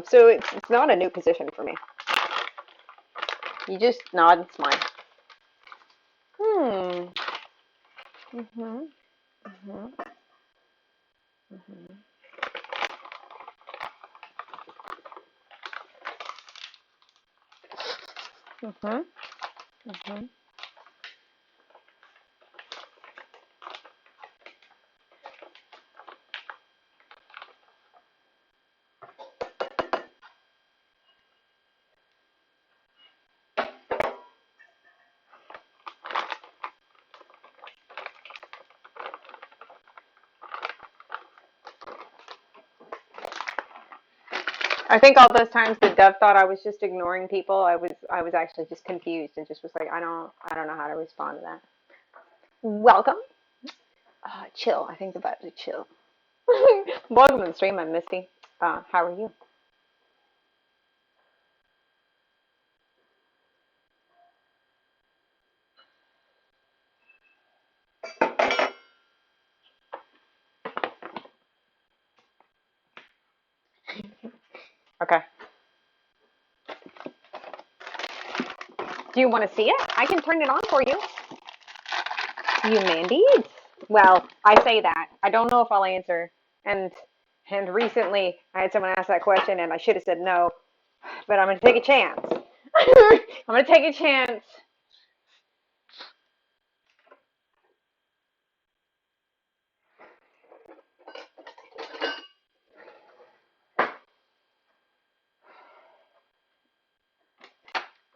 So it's not a new position for me. You just nod and smile. Hmm. Mhm. Mhm. Mhm. Mhm. Mhm. I think all those times that Dove thought I was just ignoring people, I was actually just confused and just was like, I don't know how to respond to that. Welcome. Chill. I think the vibes are chill. Welcome to the stream. I'm Misty. How are you? Okay. Do you want to see it? I can turn it on for you. You Mandy? Well, I say that. I don't know if I'll answer. And recently I had someone ask that question and I should have said no, but I'm gonna take a chance. I'm gonna take a chance.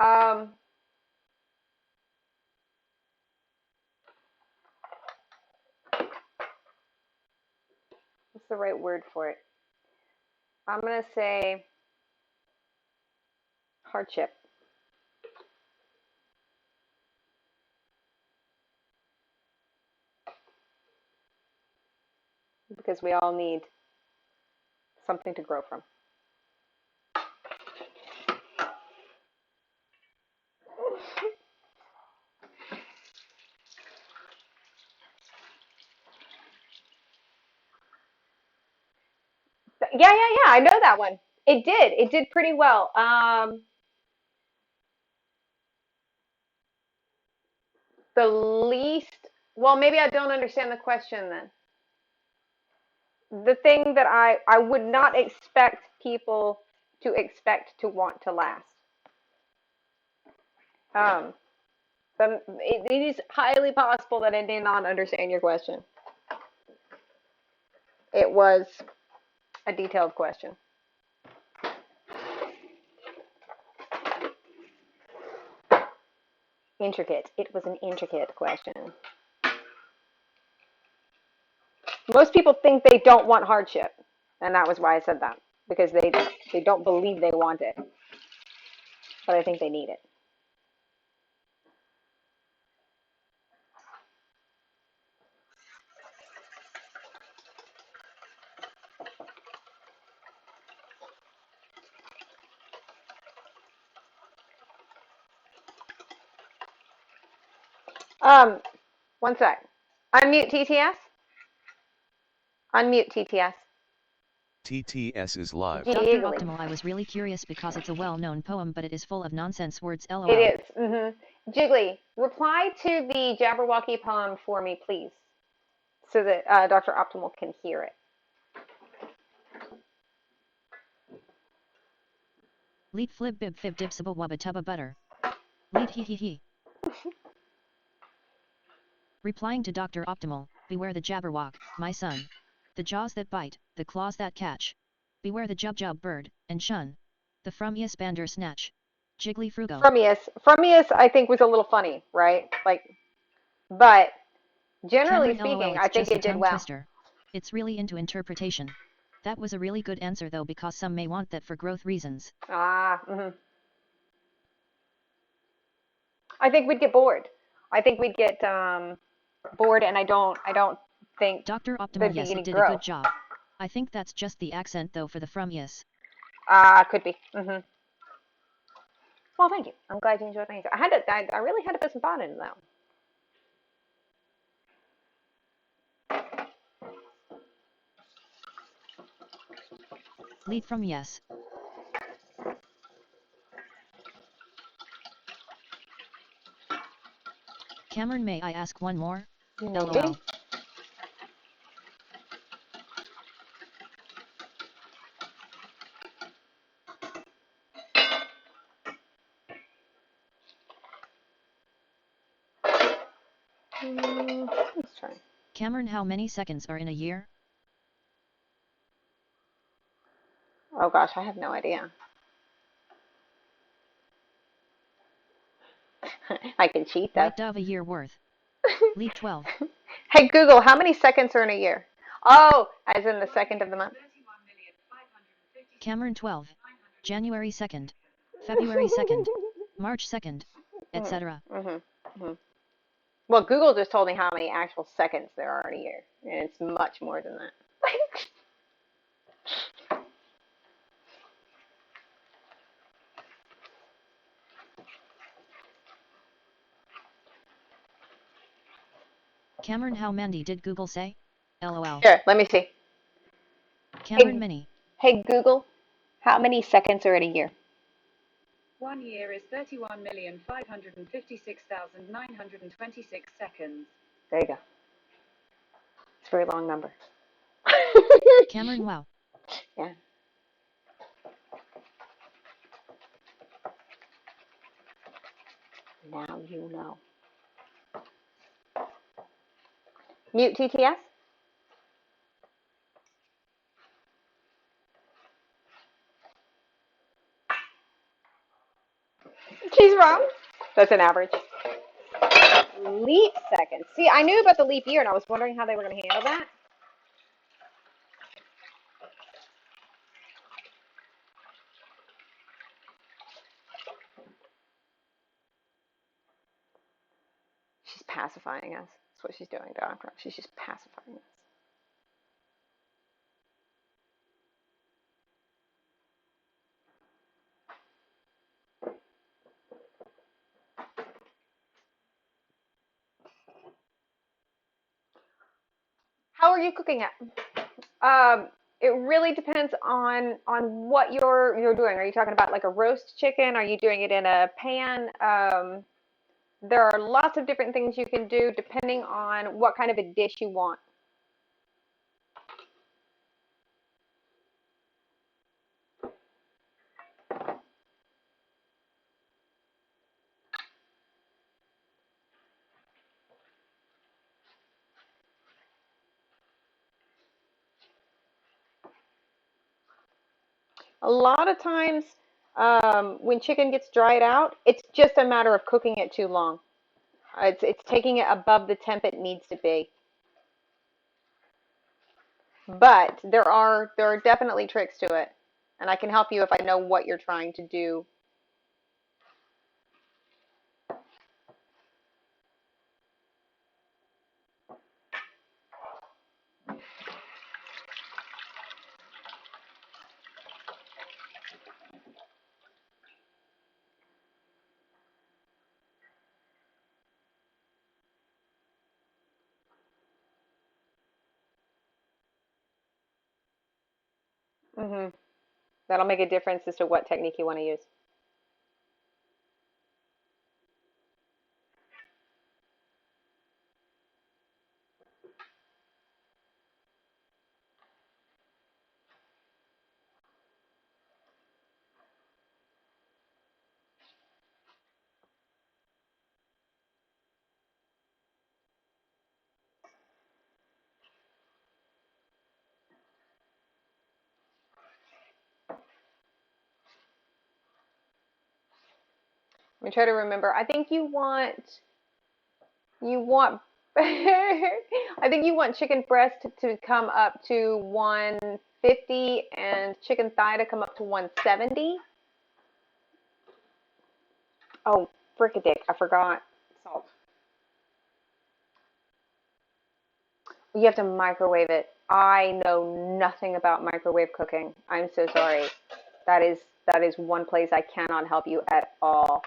Um, what's the right word for it? I'm gonna say hardship because we all need something to grow from. Yeah, yeah, yeah. I know that one. It did. It did pretty well. The least. Well, maybe I don't understand the question then. The thing that I would not expect people to expect to want to last. Um, but it is highly possible that I did not understand your question. It was a detailed question. Intricate. It was an intricate question. Most people think they don't want hardship, and that was why I said that, because they don't believe they want it, but I think they need it. One sec. Unmute TTS. Unmute TTS. TTS is live. Dr. Jiggly. Optimal, I was really curious because it's a well-known poem, but it is full of nonsense words, lol. It is. Jiggly, reply to the Jabberwocky poem for me, please, so that Dr. Optimal can hear it. Leet flib bib fib dipsable wubba tubba butter. Leet hee hee hee. Replying to Dr. Optimal, beware the Jabberwock, my son. The jaws that bite, the claws that catch. Beware the jub bird, and shun. The frumious bandersnatch. Jiggly frugo. Frumious, I think was a little funny, right? Like, but generally Cameron, speaking, LOL, I it's think just a it did tongue well. twister. It's really into interpretation. That was a really good answer though, because some may want that for growth reasons. I think we'd get bored. I think we'd get bored, and I don't think Dr. there'd Optimal, be yes, it any did a growth. good job. I think that's just the accent though for the frumious. Could be. Well, thank you. I'm glad you enjoyed my answer. I really had to put some thought into that. Lead from yes. Cameron, may I ask one more? Maybe. LOL. Let's try. Cameron, how many seconds are in a year? Oh gosh, I have no idea. I can cheat though. Right of a year worth. Lead 12. Hey Google, how many seconds are in a year? Oh, as in the second of the month. Cameron 12. January 2nd. February 2nd. March 2nd. Etc. Well, Google just told me how many actual seconds there are in a year, and it's much more than that. Cameron, how many did Google say? LOL. Sure, let me see. Cameron Mini. Hey Google, how many seconds are in a year? 1 year is 31,556,926 seconds. There you go. It's a very long number. Cameron, wow. Yeah. Now you know. Mute TTS? She's wrong. That's an average. Leap seconds. See, I knew about the leap year, and I was wondering how they were going to handle that. She's pacifying us. That's what she's doing, Doctor. She's just pacifying us. How are you cooking it? It really depends on what you're doing. Are you talking about like a roast chicken? Are you doing it in a pan? There are lots of different things you can do depending on what kind of a dish you want. A lot of times, when chicken gets dried out, it's just a matter of cooking it too long. It's taking it above the temp it needs to be. But there are definitely tricks to it, and I can help you if I know what you're trying to do. Hmm. That'll make a difference as to what technique you want to use. Let me try to remember. I think you want I think you want chicken breast to come up to 150 and chicken thigh to come up to 170. Oh, fricadick, I forgot salt. You have to microwave it. I know nothing about microwave cooking. I'm so sorry. That is that is one place I cannot help you at all.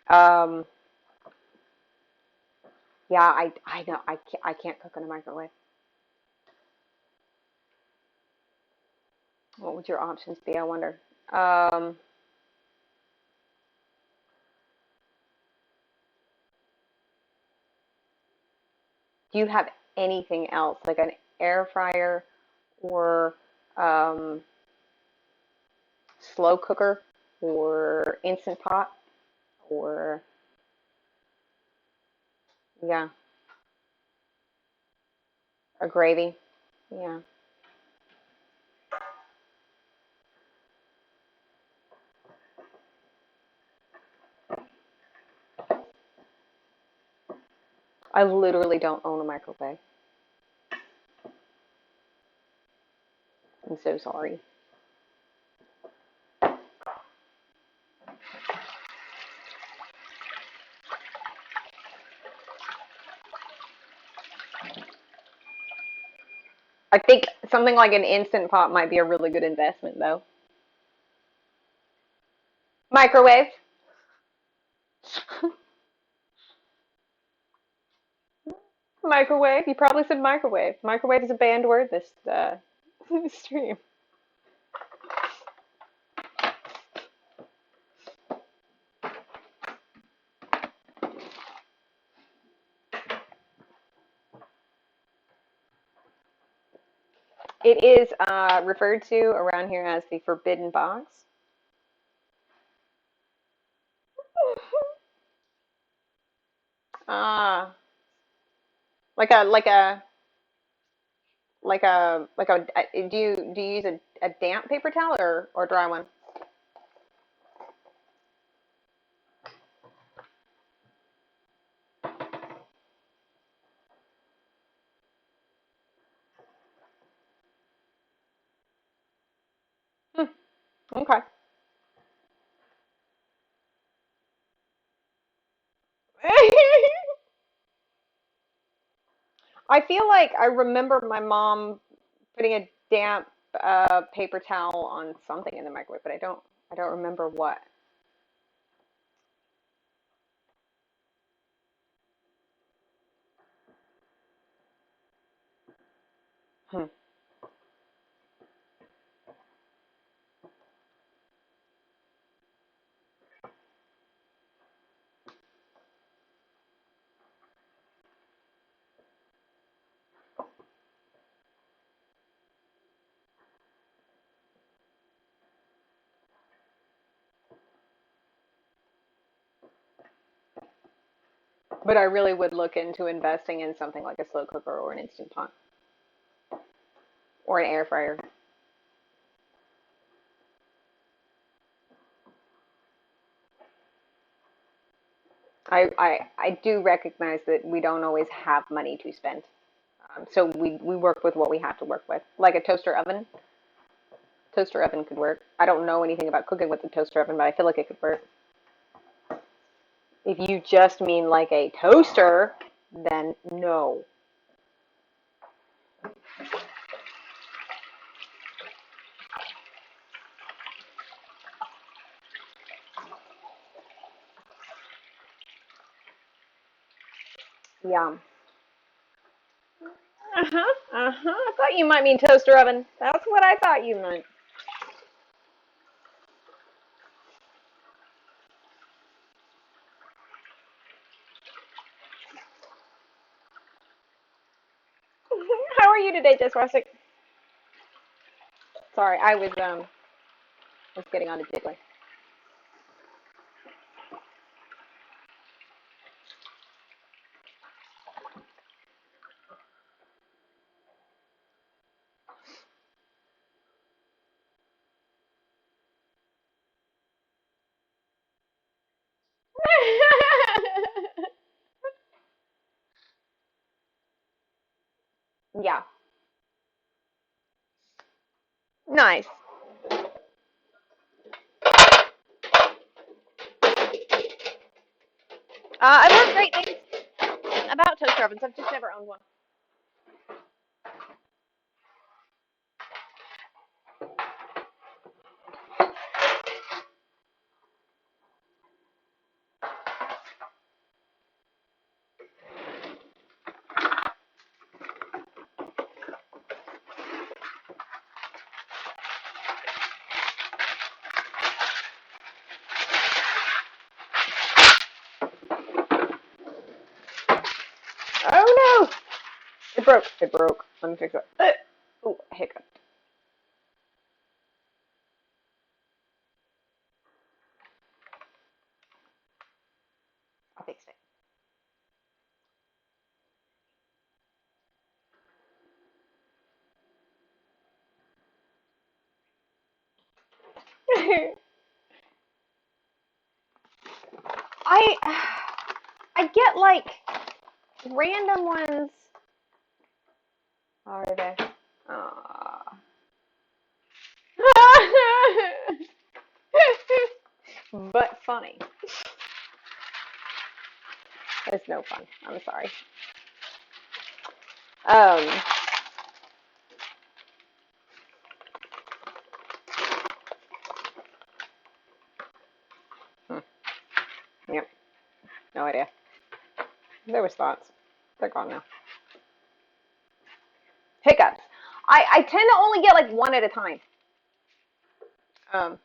um, yeah, I know I can't cook in a microwave. What would your options be? I wonder. Um, do you have anything else like an air fryer or um, slow cooker or instant pot or yeah, a gravy? Yeah. I literally don't own a microwave. I'm so sorry. I think something like an instant pot might be a really good investment though. Microwave. Microwave. You probably said microwave. Microwave is a banned word this stream. It is referred to around here as the forbidden box. Ah, like a do you use a damp paper towel or dry one? Hmm, okay. I feel like I remember my mom putting a damp paper towel on something in the microwave, but I don't remember what. Hmm. But I really would look into investing in something like a slow cooker or an Instant Pot or an air fryer. I do recognize that we don't always have money to spend. So we work with what we have to work with. Like a toaster oven. Toaster oven could work. I don't know anything about cooking with a toaster oven, but I feel like it could work. If you just mean like a toaster, then no. Yeah. Uh-huh. Uh-huh. I thought you might mean toaster oven. That's what I thought you meant. How are you today, Jess Russick? Sorry, I was getting on to Jiggly. Yeah. Nice. I've heard great things about toaster ovens. I've just never owned one. Oh no! It broke. It broke. Let me fix it. Oh, hiccup. I'll fix it. I I get like random ones. Are they? Aw. But funny. It's no fun. I'm sorry. Um. hmm, Yep. No idea. There was thoughts. They're gone now. Hiccups. I tend to only get like one at a time. Um.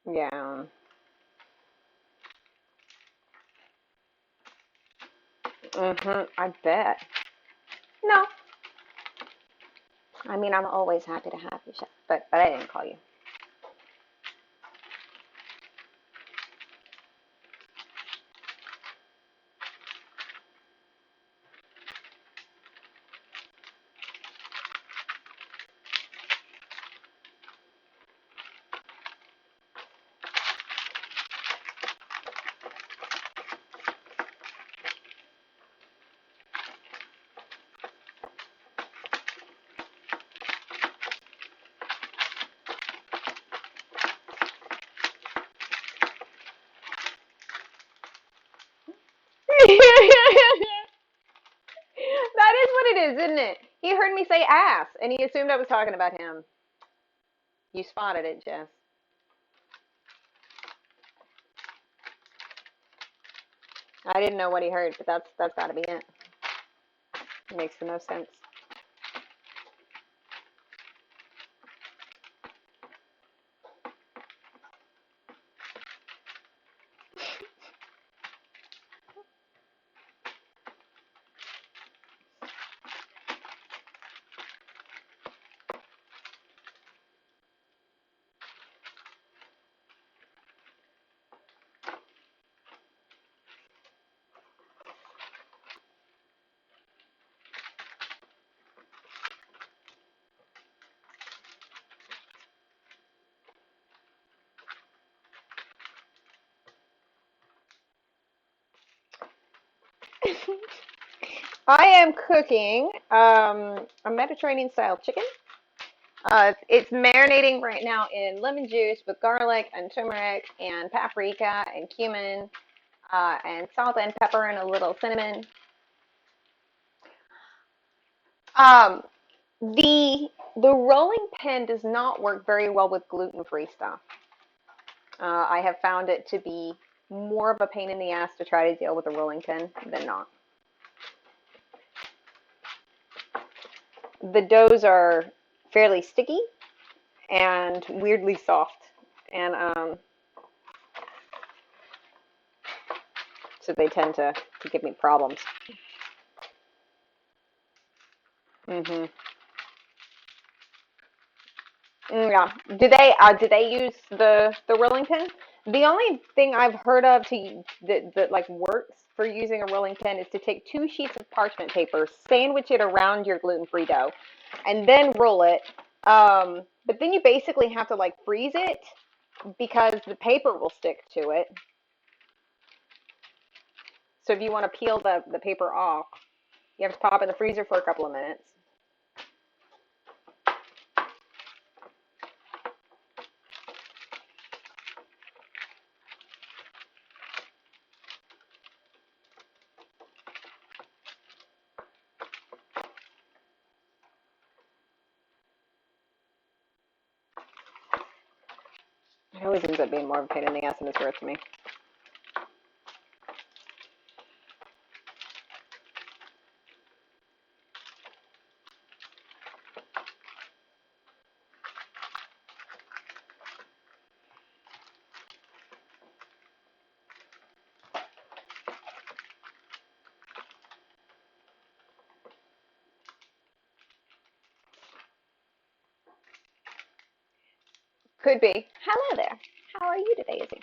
Yeah. I bet. No. I mean, I'm always happy to have you, Chef, but I didn't call you. That is what it is, isn't it? He heard me say ass, and he assumed I was talking about him. You spotted it, Jess. I didn't know what he heard, but that's got to be it. It makes the most sense. I am cooking a Mediterranean style chicken. It's marinating right now in lemon juice with garlic and turmeric and paprika and cumin and salt and pepper and a little cinnamon. Um, the rolling pin does not work very well with gluten-free stuff. I have found it to be more of a pain in the ass to try to deal with a rolling pin than not. The doughs are fairly sticky and weirdly soft, and so they tend to give me problems. hmm Yeah. Do they use the rolling pin? The only thing I've heard of that like works for using a rolling pin is to take 2 sheets of parchment paper, sandwich it around your gluten-free dough, and then roll it. But then you basically have to like freeze it because the paper will stick to it. So if you want to peel the paper off, you have to pop it in the freezer for a couple of minutes. It always ends up being more of a pain in the ass than it's worth to me. Could be. Hello there. How are you today, Izzy?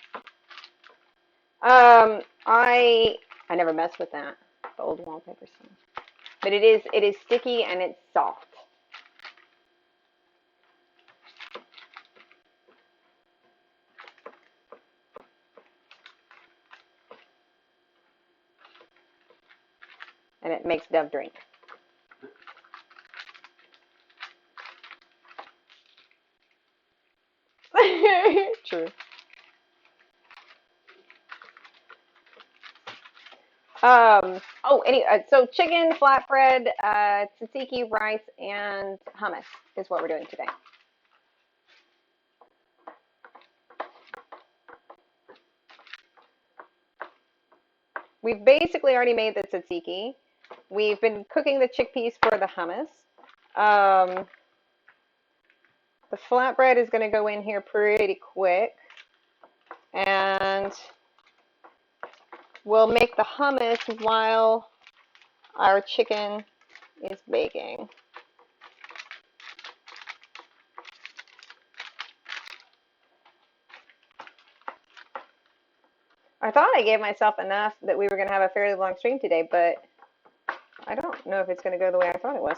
I never mess with that. The old wallpaper stuff. But it is sticky and it's soft. And it makes Dove drink. True. So chicken, flatbread, tzatziki, rice, and hummus is what we're doing today. We've basically already made the tzatziki. We've been cooking the chickpeas for the hummus. The flatbread is going to go in here pretty quick. And we'll make the hummus while our chicken is baking. I thought I gave myself enough that we were going to have a fairly long stream today, but I don't know if it's going to go the way I thought it was.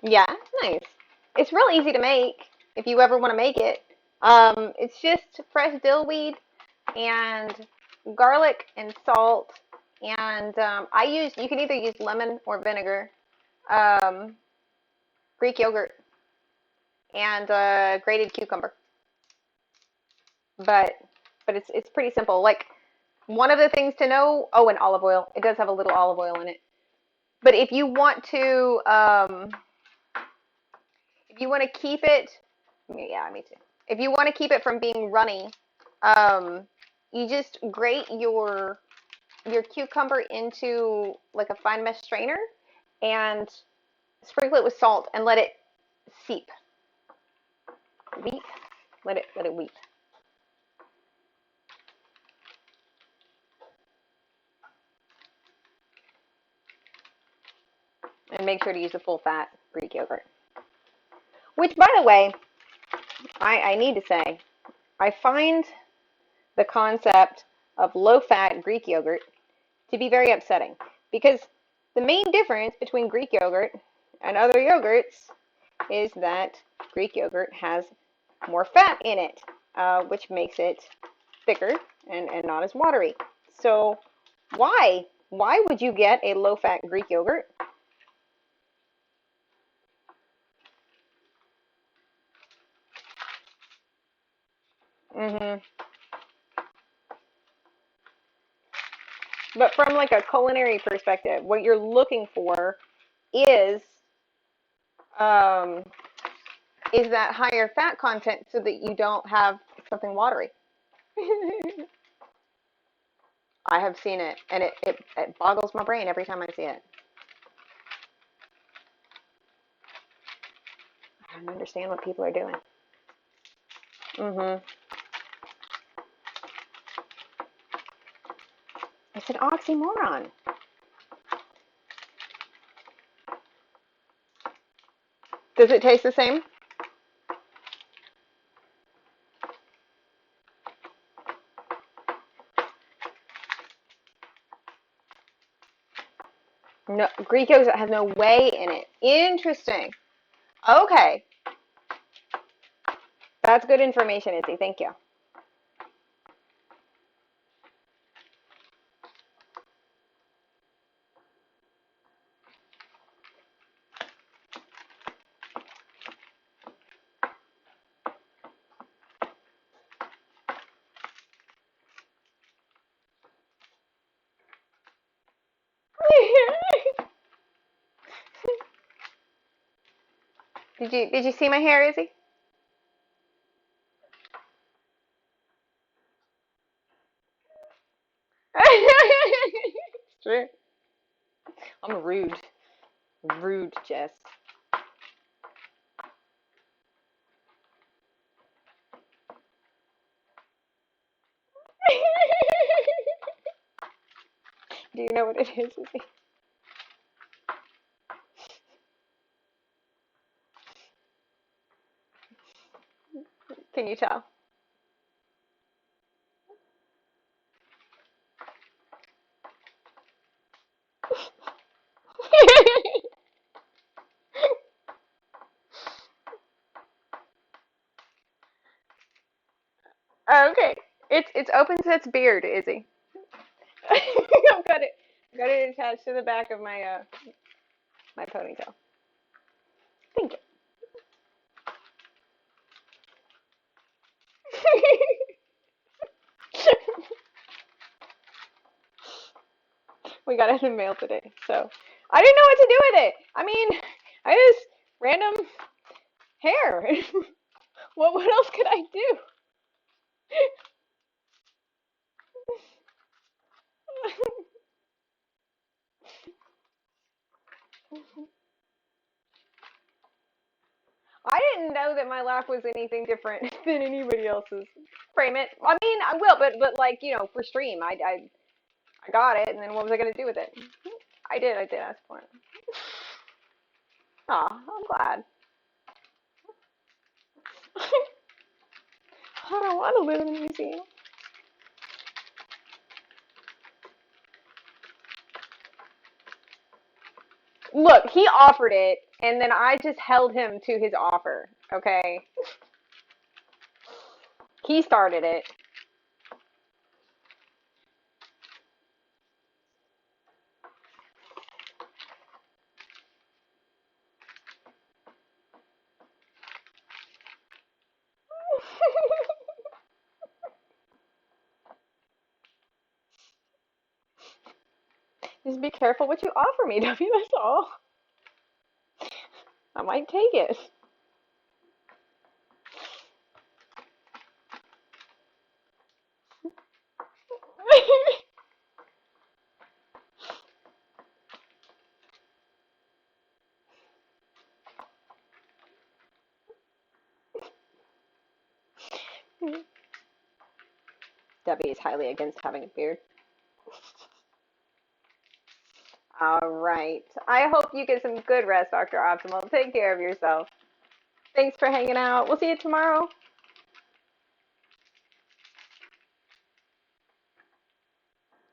Yeah, nice. It's real easy to make if you ever want to make it. It's just fresh dill weed and garlic and salt. And you can either use lemon or vinegar, um, Greek yogurt, and grated cucumber. But it's pretty simple. Like one of the things to know, oh, and olive oil. It does have a little olive oil in it. But if you want to keep it, yeah, me too. If you want to keep it from being runny, you just grate your cucumber into like a fine mesh strainer and sprinkle it with salt and let it seep. Weep. Let it weep. And make sure to use a full fat Greek yogurt. Which, by the way, I need to say, I find the concept of low-fat Greek yogurt to be very upsetting because the main difference between Greek yogurt and other yogurts is that Greek yogurt has more fat in it, which makes it thicker and not as watery. So why would you get a low-fat Greek yogurt? hmm But from like a culinary perspective, what you're looking for is um, is that higher fat content so that you don't have something watery. I have seen it, and it boggles my brain every time I see it. I don't understand what people are doing. It's an oxymoron. Does it taste the same? No, Greek yogurt has no whey in it. Interesting. Okay, that's good information, Izzy. Thank you. Did you see my hair, Izzy? True. I'm rude. Rude, Jess. Do you know what it is, Izzy? Can you tell? Okay. It's Openseth's beard, Izzy. I've got it attached to the back of my my ponytail. Thank you. We got it in the mail today, so I didn't know what to do with it. I mean, I just random hair. What else could I do? I didn't know that my laugh was anything different than anybody else's. Frame it. I mean, I will, but like for stream, I got it, and then what was I gonna do with it? I did ask for it. Aw, I'm glad. I don't want to live in a museum. Look, he offered it, and then I just held him to his offer. Okay, he started it. Just be careful what you offer me, W. That's all. I might take it. W is highly against having a beard. All right. I hope you get some good rest, Dr. Optimal. Take care of yourself. Thanks for hanging out. We'll see you tomorrow.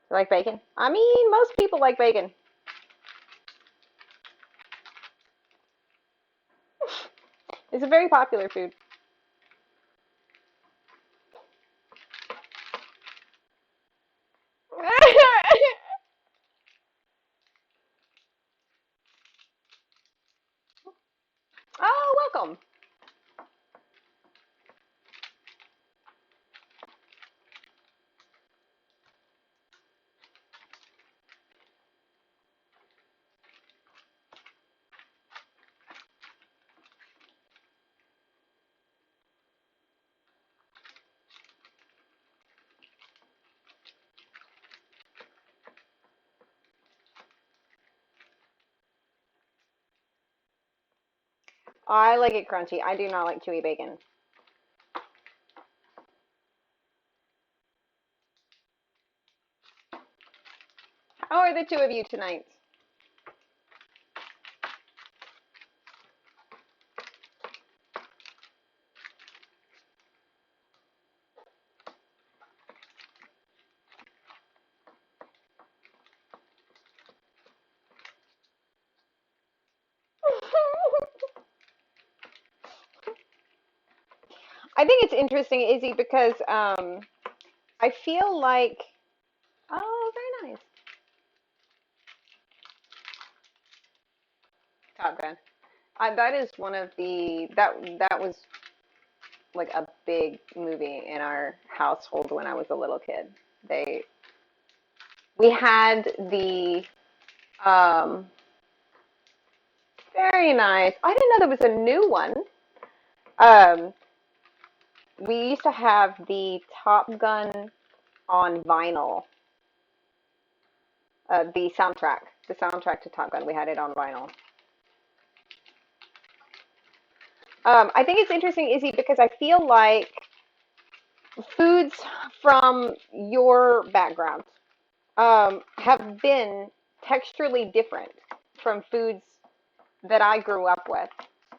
You like bacon? I mean, most people like bacon. It's a very popular food. Oh, welcome. I like it crunchy. I do not like chewy bacon. How are the two of you tonight? I think it's interesting, Izzy, because I feel like, oh, very nice. Top Gun. That is one of the that was like a big movie in our household when I was a little kid. They we had the um very nice. I didn't know there was a new one. Um, we used to have the Top Gun on vinyl. The soundtrack to Top Gun. We had it on vinyl. I think it's interesting, Izzy, because I feel like foods from your background have been texturally different from foods that I grew up with.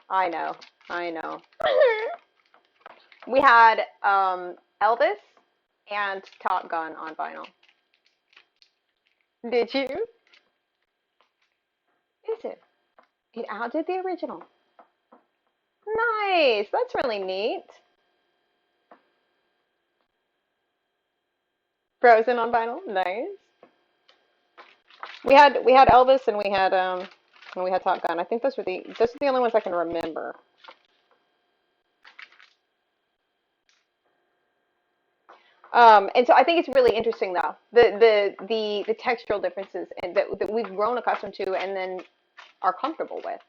I know, I know. We had Elvis and Top Gun on vinyl. Did you? Is it? It outdid the original. Nice. That's really neat. Frozen on vinyl. Nice. We had Elvis and we had Top Gun. I think those are the only ones I can remember. And so I think it's really interesting though the textural differences and that we've grown accustomed to and then are comfortable with.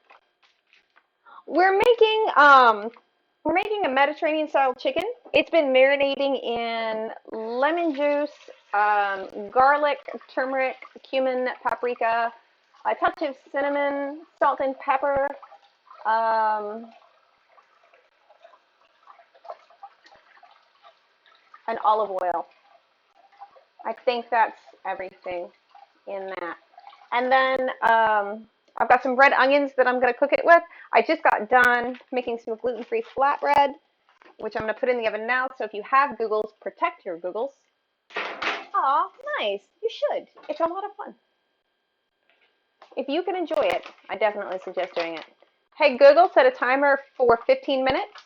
We're making um we're making a Mediterranean style chicken. It's been marinating in lemon juice, garlic, turmeric, cumin, paprika, a touch of cinnamon, salt and pepper, um, and olive oil. I think that's everything in that. And then I've got some red onions that I'm going to cook it with. I just got done making some gluten-free flatbread, which I'm going to put in the oven now. So if you have Googles, protect your Googles. Aw, nice. You should. It's a lot of fun. If you can enjoy it, I definitely suggest doing it. Hey, Google, set a timer for 15 minutes.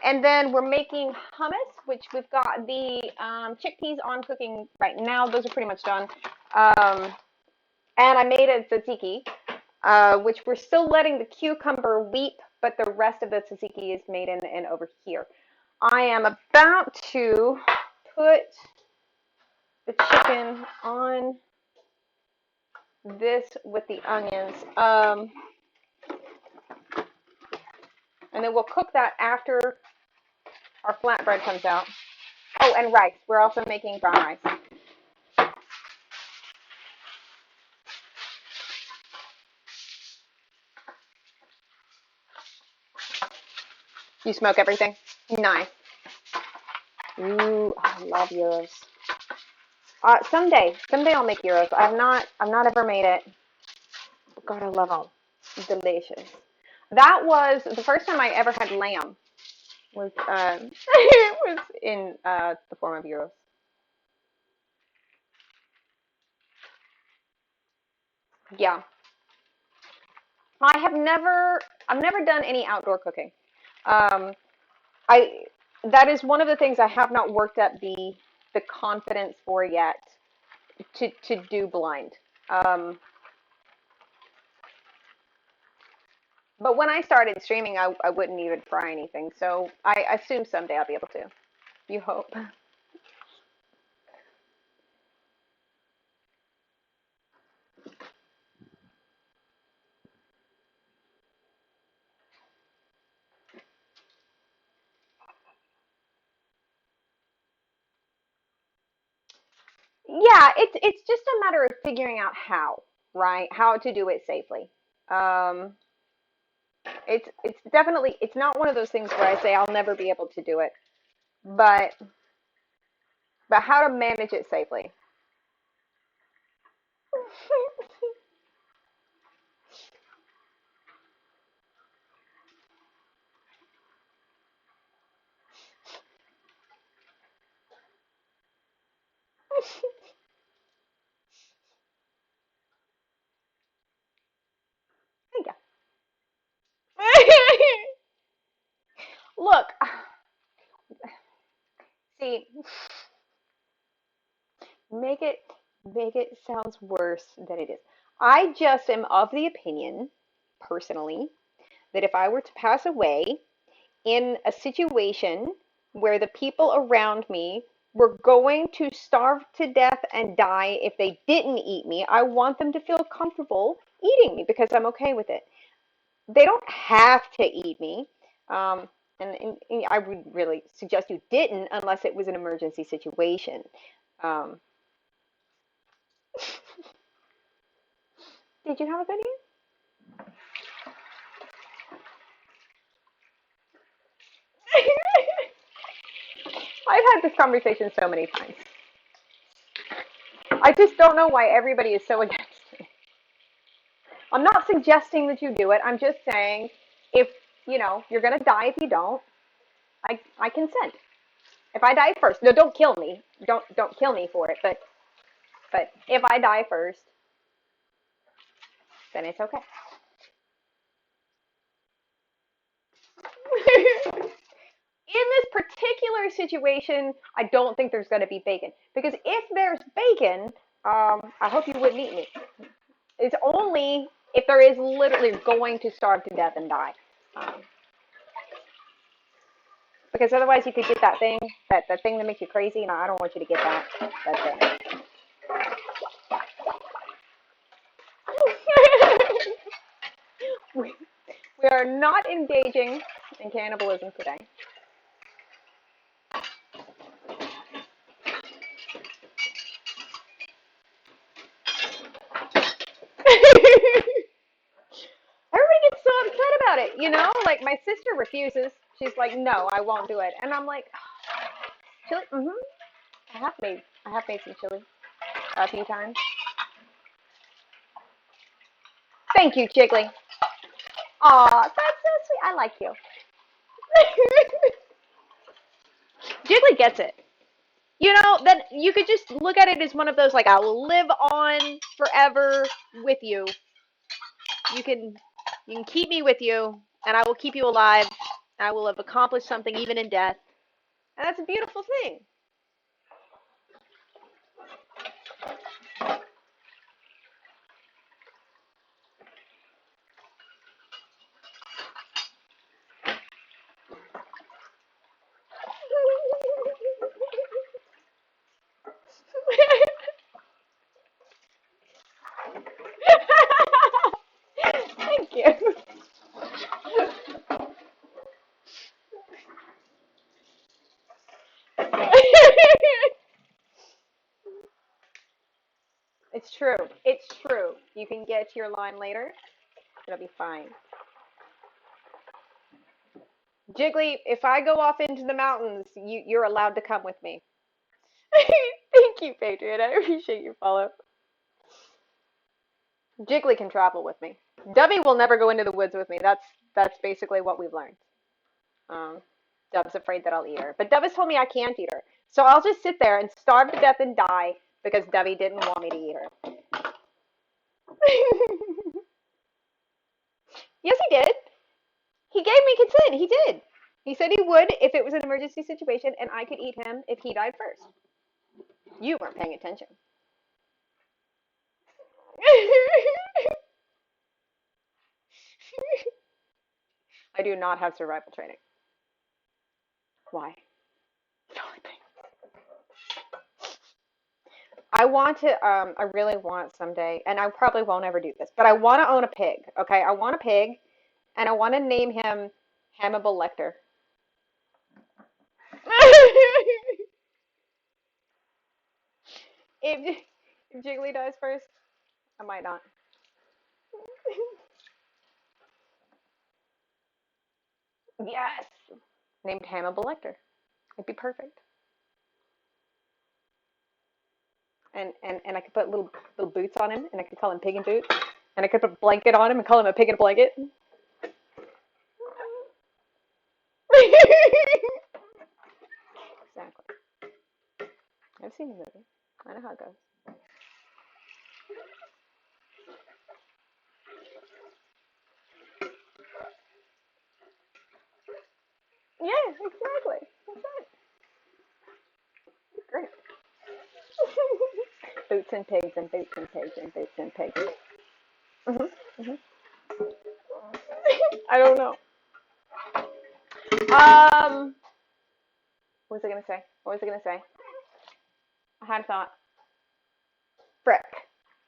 And then we're making hummus, which we've got the chickpeas on cooking right now. Those are pretty much done. And I made a tzatziki, which we're still letting the cucumber weep, but the rest of the tzatziki is made in over here. I am about to put the chicken on this with the onions. And then we'll cook that after our flatbread comes out. Oh, and rice. We're also making brown rice. You smoke everything? Nice. Ooh, I love yours. Someday I'll make gyros. I've not ever made it. God, I love them. Delicious. That was the first time I ever had lamb. Was was in the form of gyros. Yeah, I've never done any outdoor cooking. Um, I that is one of the things I have not worked up the confidence for yet to do blind. Um, but when I started streaming, I wouldn't even fry anything. So I assume someday I'll be able to. You hope. Yeah, it's just a matter of figuring out how, right? How to do it safely. Um, it's definitely it's not one of those things where I say I'll never be able to do it, but how to manage it safely. Thank you. Look, see, make it make it sounds worse than it is. I just am of the opinion, personally, that if I were to pass away in a situation where the people around me were going to starve to death and die if they didn't eat me, I want them to feel comfortable eating me because I'm okay with it. They don't have to eat me. Um, and I would really suggest you didn't unless it was an emergency situation. Um, did you have a video? I've had this conversation so many times. I just don't know why everybody is so against it. I'm not suggesting that you do it. I'm just saying if, you're going to die if you don't, I consent. If I die first, no, don't kill me. Don't kill me for it, but if I die first, then it's okay. In this particular situation, I don't think there's going to be bacon. Because if there's bacon, I hope you wouldn't eat me. It's only if there is literally going to starve to death and die. Um, because otherwise you could get that thing, that thing that makes you crazy, and I don't want you to get that thing. we, we are not engaging in cannibalism today. Everybody gets so upset about it, Like my sister refuses. She's like, "No, I won't do it," and I'm like, "Chili? Mm-hmm. I have made some chili a few times." Thank you, Jiggly. Aw, that's so sweet. I like you. Jiggly gets it. Then you could just look at it as one of those like I will live on forever with you. You can keep me with you, and I will keep you alive. I will have accomplished something even in death, and that's a beautiful thing. Thank you. It's true. It's true. You can get to your line later. It'll be fine. Jiggly, if I go off into the mountains, you're allowed to come with me. Thank Thank you, Patriot. I appreciate your follow. Jiggly can travel with me. Dubby will never go into the woods with me. That's basically what we've learned. Dub's afraid that I'll eat her, but Dub has told me I can't eat her, so I'll just sit there and starve to death and die because Dubby didn't want me to eat her. Yes, he did. He gave me consent. He did. He said he would if it was an emergency situation and I could eat him if he died first. You weren't paying attention. I do not have survival training. Why? I want to, I really want someday, and I probably won't ever do this, but I want to own a pig, okay? I want a pig, and I want to name him Hannibal Lecter. if, if Jiggly dies first, I might not. Yes! Named Hannibal Lecter. It'd be perfect. And I could put little boots on him, and I could call him Pig in Boots. And I could put a blanket on him and call him a pig in a blanket. Exactly. I've seen the movie. I know how it goes. Yeah, exactly. That's it. Great. Boots and pigs and boots and pigs and boots and pigs. I don't know. What was I gonna say? What was I gonna say? I had a thought. Frick.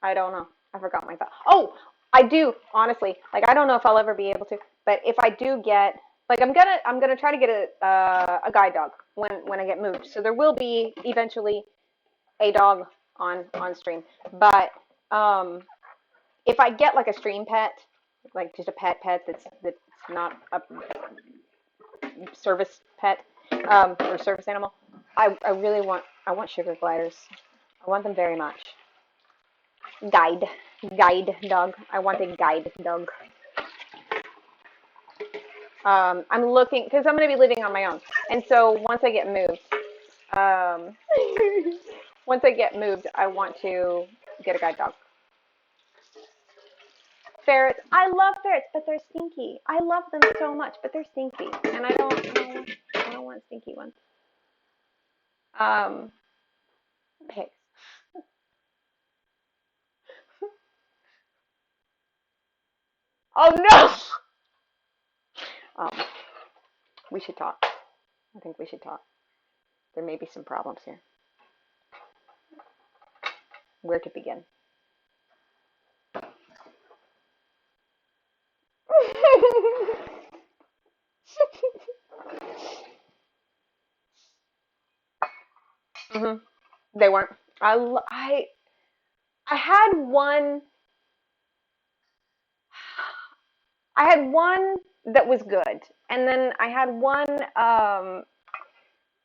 I don't know. I forgot my thought. Oh, I do, honestly. Like, I don't know if I'll ever be able to, but if I do get, like, I'm gonna try to get a guide dog when I get moved. So there will be eventually a dog on stream. But if I get like a stream pet, like just a pet that's not a service pet, or service animal, I really want sugar gliders. I want them very much. Guide dog. I want a guide dog. I'm looking because I'm going to be living on my own, and so once I get moved, um, I want to get a guide dog. Ferrets. I love ferrets, but they're stinky. I love them so much, but they're stinky, and I don't want stinky ones. Pigs. Oh no! We should talk. I think we should talk. There may be some problems here. Where to begin? hmm They weren't. I had one. I had one that was good, and then I had one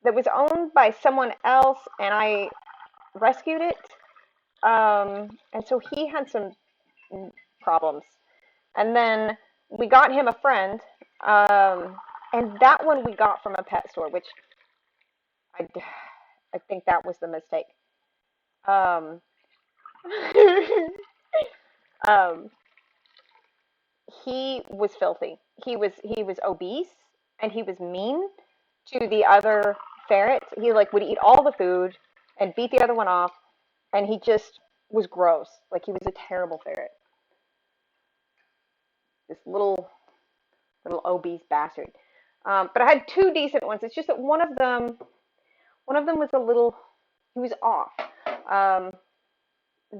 that was owned by someone else, and I rescued it. And so he had some problems, and then we got him a friend, and that one we got from a pet store, which I, I think that was the mistake. Um, um, he was filthy. He was obese and he was mean to the other ferrets. He like would eat all the food and beat the other one off, and he just was gross. Like he was a terrible ferret. This little obese bastard. But I had two decent ones. It's just that one of them was a little, he was off,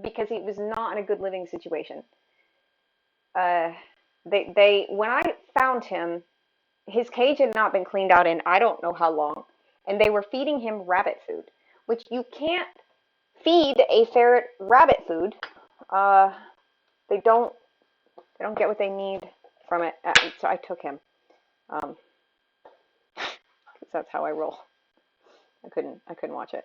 because he was not in a good living situation. Uh, they when I found him, his cage had not been cleaned out in I don't know how long, and they were feeding him rabbit food, which you can't feed a ferret rabbit food. Uh, they don't get what they need from it, so I took him, because that's how I roll. I couldn't watch it.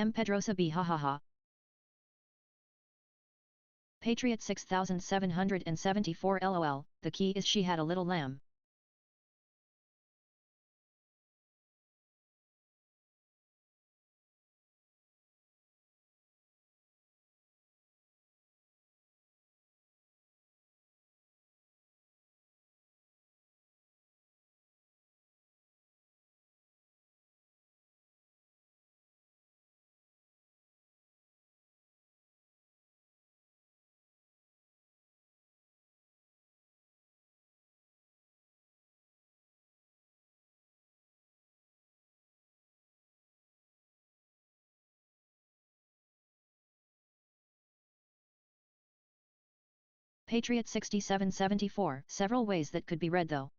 M. Pedrosa B. Ha ha ha. Patriot 6774 LOL, the key is she had a little lamb. Patriot 6774. Several ways that could be read though.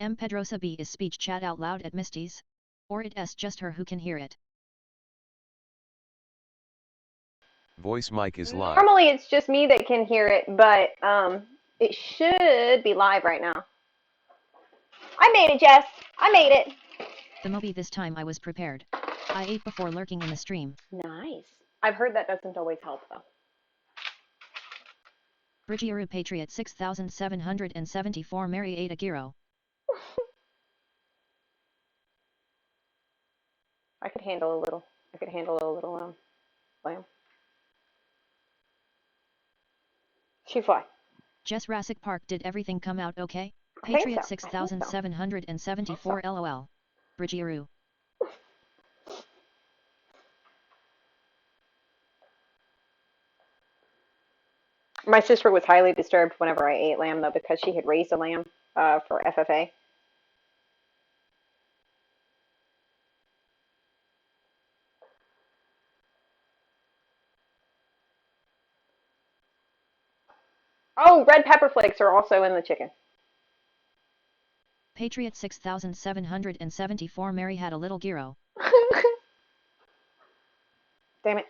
M. Pedrosa B. Is speech chat out loud at Misty's? Or it's just her who can hear it? Voice mic is live. Normally it's just me that can hear it, but it should be live right now. I made it, Jess. I made it. The Moby, this time I was prepared. I ate before lurking in the stream. Nice. I've heard that doesn't always help though. Brigiaru Patriot 6774. Mary ate a gyro. I could handle a little. I could handle a little lamb. She fly. Jess Rassic Park, did everything come out okay? I think Patriot so. 6774 LOL. Brigiaru. My sister was highly disturbed whenever I ate lamb though, because she had raised a lamb for FFA. Oh, red pepper flakes are also in the chicken. Patriot 6774. Mary had a little gyro. Damn it.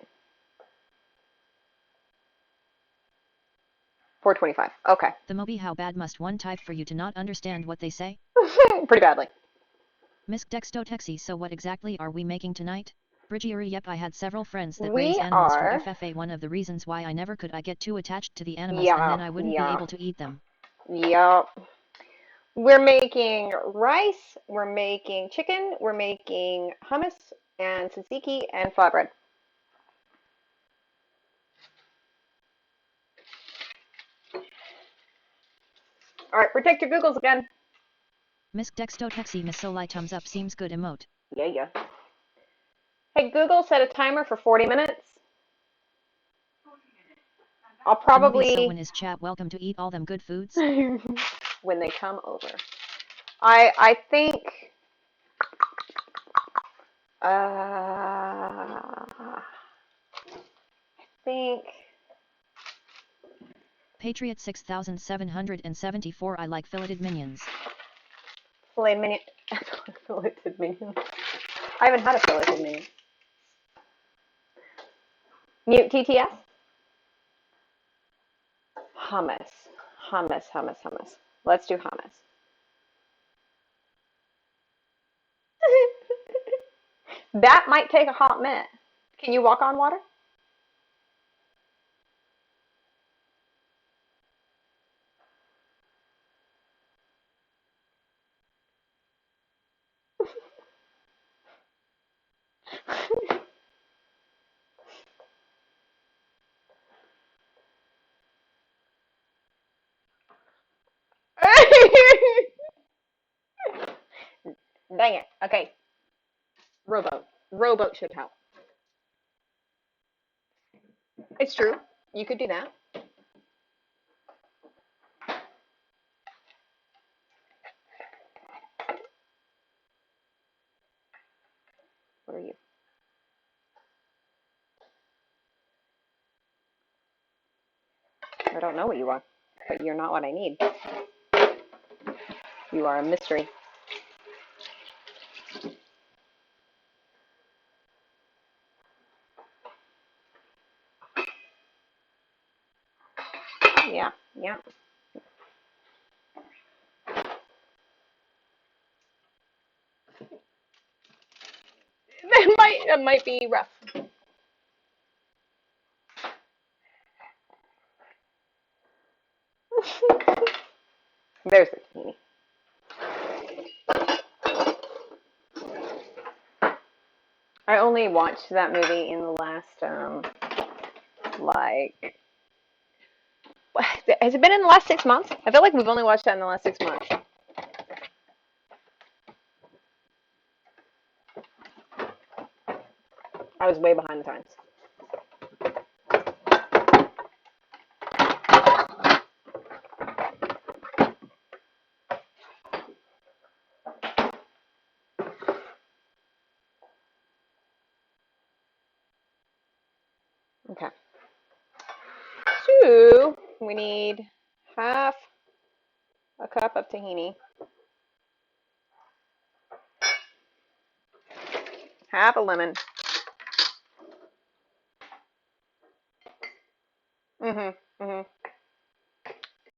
425. Okay. The Moby, how bad must one type for you to not understand what they say? Pretty badly. Miss Dextotexi, so what exactly are we making tonight? Brigiaru, yep, I had several friends that We raise animals are- for FFA. One of the reasons why I never could, I get too attached to the animals Yeah, and then I wouldn't yeah. be able to eat them. Yep. We're making rice, we're making chicken, we're making hummus and tzatziki and flatbread. All right, protect your Googles again. Miss Dextotexi, Miss Solai, thumbs up, seems good emote. Yeah. Hey, Google, set a timer for 40 minutes. I'll The Moby, so probably, when is chat welcome to eat all them good foods? when they come over. I think, Patriot 6774. I like filleted minions. filet minion, filleted minion. I haven't had a filleted minion. Mute TTS? Hummus. Let's do hummus. That might take a hot minute. Can you walk on water? Dang it. Okay. Rowboat. Rowboat should help. It's true. You could do that. What are you? I don't know what you are, but you're not what I need. You are a mystery. Yeah. That might be rough. There's the bikini. I only watched that movie in the last, has it been in the last 6 months? I feel like we've only watched that in the last 6 months. I was way behind the times. Okay. So we need half a cup of tahini, half a lemon. Mhm. Mhm.